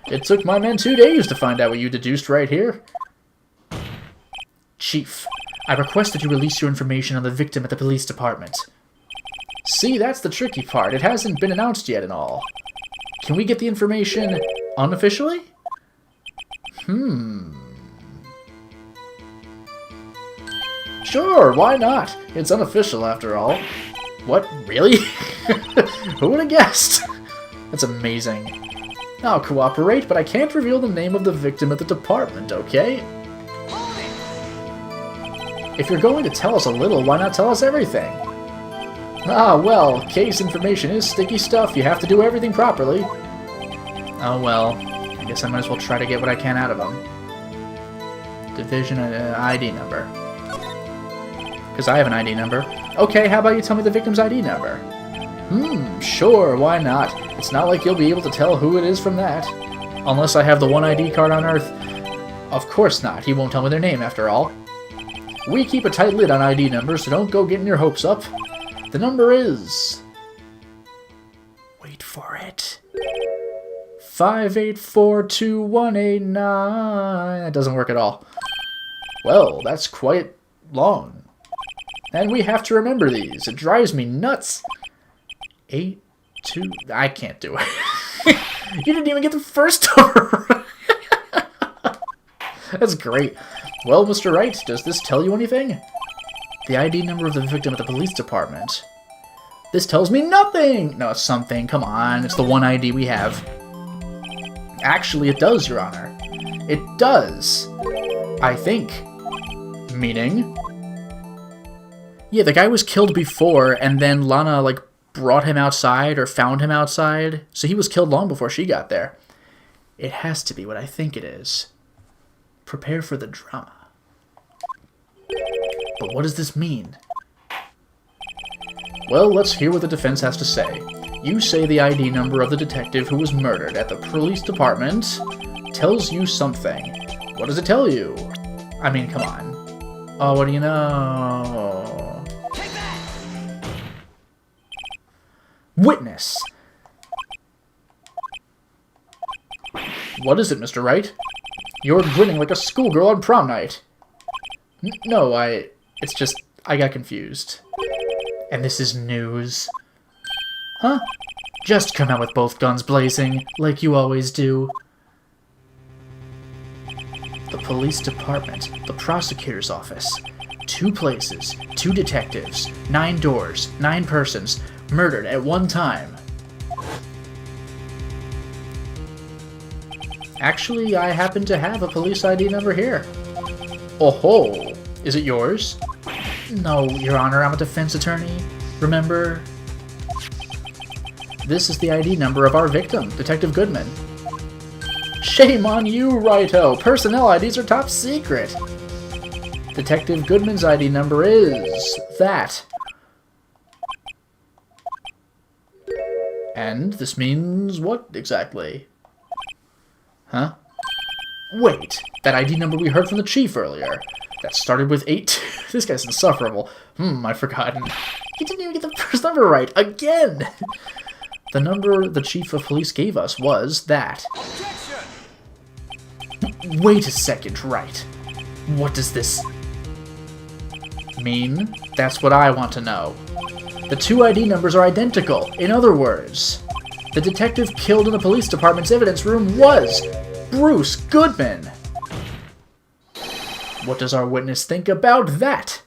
It took my men 2 days to find out what you deduced right here. Chief, I request that you release your information on the victim at the police department. See, that's the tricky part. It hasn't been announced yet and all. Can we get the information unofficially? Sure, why not? It's unofficial after all. What, really? Who would have guessed? That's amazing. I'll cooperate, but I can't reveal the name of the victim at the department, okay? If you're going to tell us a little, why not tell us everything? Ah, well, case information is sticky stuff. You have to do everything properly. Oh, well. I guess I might as well try to get what I can out of them. Division ID number. Because I have an ID number. Okay, how about you tell me the victim's ID number? Sure, why not? It's not like you'll be able to tell who it is from that. Unless I have the one ID card on Earth. Of course not. He won't tell me their name, after all. We keep a tight lid on ID numbers, so don't go getting your hopes up. The number is... Wait for it. 5842189. That doesn't work at all. Well, that's quite long. And we have to remember these. It drives me nuts. 8, 2... I can't do it. You didn't even get the first number. That's great. Well, Mr. Wright, does this tell you anything? The ID number of the victim at the police department. This tells me nothing! No, it's something. Come on, it's the one ID we have. Actually, it does, Your Honor. It does. I think. Meaning? Yeah, the guy was killed before, and then Lana, like, brought him outside, or found him outside. So he was killed long before she got there. It has to be what I think it is. Prepare for the drama. But what does this mean? Well, let's hear what the defense has to say. You say the ID number of the detective who was murdered at the police department tells you something. What does it tell you? I mean, come on. Oh, what do you know? Take that! Witness! What is it, Mr. Wright? You're grinning like a schoolgirl on prom night. No, it's just, I got confused. And this is news. Huh? Just come out with both guns blazing, like you always do. The police department, the prosecutor's office. 2 places, 2 detectives, 9 doors, 9 persons, murdered at one time. Actually, I happen to have a police ID number here. Oh ho! Is it yours? No, Your Honor, I'm a defense attorney. Remember? This is the ID number of our victim, Detective Goodman. Shame on you, Righto! Personnel IDs are top secret! Detective Goodman's ID number is... that. And this means what, exactly? Huh? Wait, that ID number we heard from the chief earlier. That started with 8... This guy's insufferable. I've forgotten. He didn't even get the first number right, again! The number the chief of police gave us was that. Wait a second, Wright. What does this mean? That's what I want to know. The 2 ID numbers are identical. In other words, the detective killed in the police department's evidence room was Bruce Goodman. What does our witness think about that?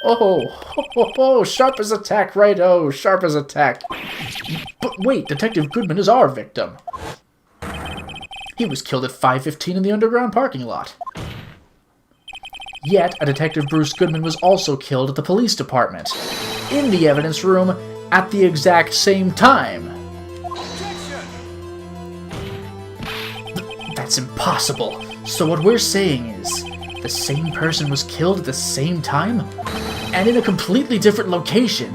Oh, sharp as a tack, Righto, sharp as a tack. But wait, Detective Goodman is our victim. He was killed at 5:15 in the underground parking lot. Yet, a Detective Bruce Goodman was also killed at the police department, in the evidence room, at the exact same time. That's impossible. So what we're saying is, the same person was killed at the same time, and in a completely different location.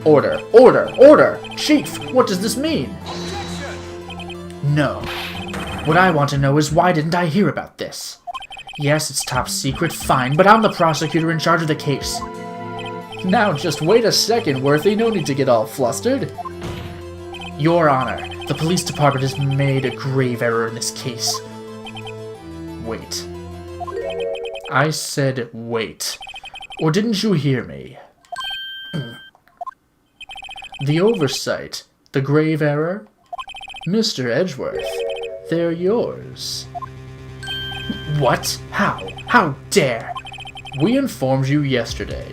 Order, order, order! Chief, what does this mean? No. What I want to know is why didn't I hear about this? Yes, it's top secret, fine, but I'm the prosecutor in charge of the case. Now just wait a second, Worthy, no need to get all flustered. Your Honor, the police department has made a grave error in this case. Wait. I said wait. Or didn't you hear me? The oversight, the grave error? Mr. Edgeworth, they're yours. What? How? How dare? We informed you yesterday.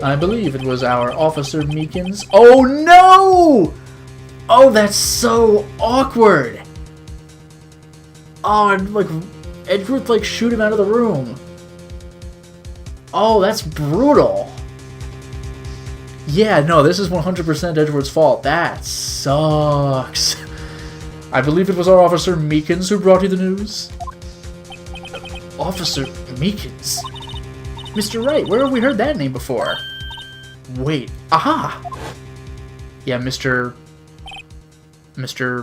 I believe it was our Officer Meekins. Oh no! Oh, that's so awkward! Oh, and like, Edgeworth like shoot him out of the room. Oh, that's brutal. Yeah, no, this is 100% Edgeworth's fault. That sucks. I believe it was our Officer Meekins who brought you the news. Officer Meekins? Mr. Wright, where have we heard that name before? Wait, aha! Yeah, Mr.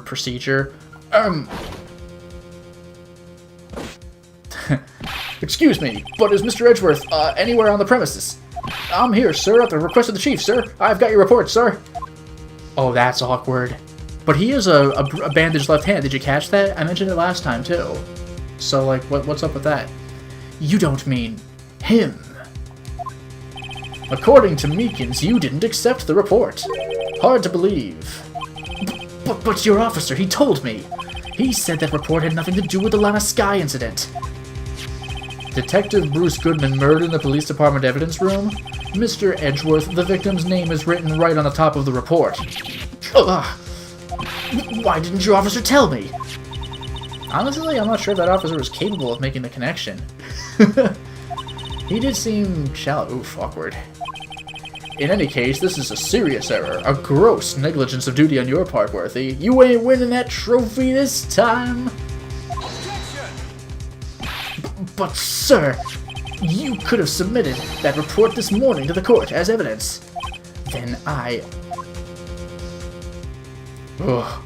Procedure. Excuse me, but is Mr. Edgeworth, anywhere on the premises? I'm here, sir, at the request of the chief, sir. I've got your report, sir. Oh, that's awkward. But he has a bandaged left hand. Did you catch that? I mentioned it last time, too. So, like, what's up with that? You don't mean him. According to Meekins, you didn't accept the report. Hard to believe. But your officer, he told me. He said that report had nothing to do with the Lana Sky incident. Detective Bruce Goodman murdered in the police department evidence room? Mr. Edgeworth, the victim's name is written right on the top of the report. Ugh. Why didn't your officer tell me? Honestly, I'm not sure that officer was capable of making the connection. He did seem shallow. Oof, awkward. In any case, this is a serious error, a gross negligence of duty on your part, Worthy. You ain't winning that trophy this time. But, sir, you could have submitted that report this morning to the court as evidence. Then I... Ugh.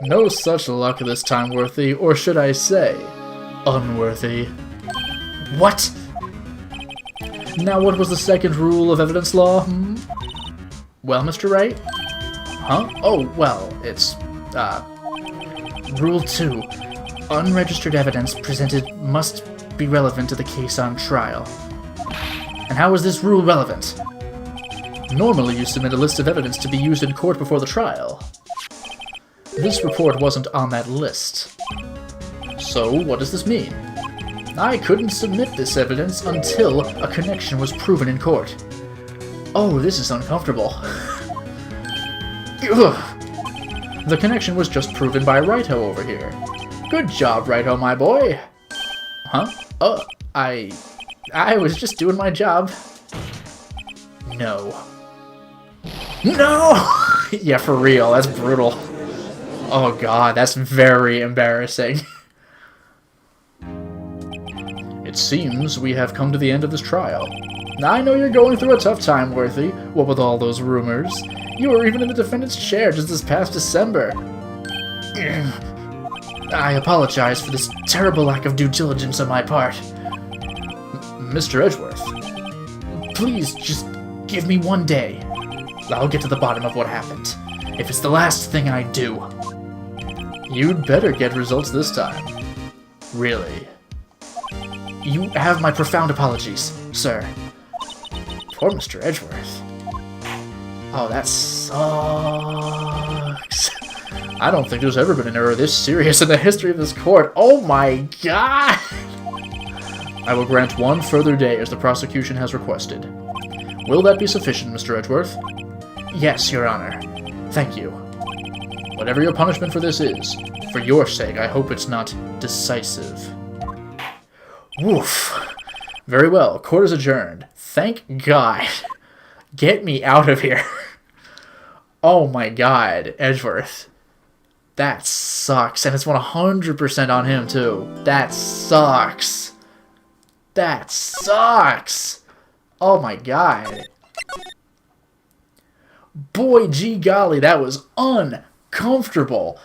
No such luck this time, Worthy, or should I say, unworthy. What? Now what was the second rule of evidence law, Well, Mr. Wright? Huh? Oh, well, it's, Rule 2. Unregistered evidence presented must be relevant to the case on trial. And how is this rule relevant? Normally you submit a list of evidence to be used in court before the trial. This report wasn't on that list. So, what does this mean? I couldn't submit this evidence until a connection was proven in court. Oh, this is uncomfortable. The connection was just proven by Wright over here. Good job, Wright, my boy. Huh? Oh, I was just doing my job. No. No! Yeah, for real, that's brutal. Oh god, that's very embarrassing. It seems we have come to the end of this trial. I know you're going through a tough time, Worthy, what with all those rumors. You were even in the defendant's chair just this past December. I apologize for this terrible lack of due diligence on my part. Mr. Edgeworth, please just give me 1 day. I'll get to the bottom of what happened, if it's the last thing I do. You'd better get results this time. Really. You have my profound apologies, sir. Poor Mr. Edgeworth. Oh, that sucks. I don't think there's ever been an error this serious in the history of this court. Oh my god! I will grant 1 further day as the prosecution has requested. Will that be sufficient, Mr. Edgeworth? Yes, Your Honor. Thank you. Whatever your punishment for this is, for your sake, I hope it's not decisive. Woof. Very well, court is adjourned. Thank God. Get me out of here. Oh my god, Edgeworth. That sucks, and it's 100% on him, too. That sucks. That sucks. Oh my god. Boy, gee golly, that was uncomfortable.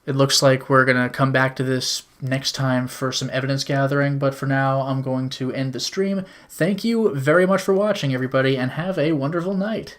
It looks like we're going to come back to this next time for some evidence gathering, but for now, I'm going to end the stream. Thank you very much for watching, everybody, and have a wonderful night.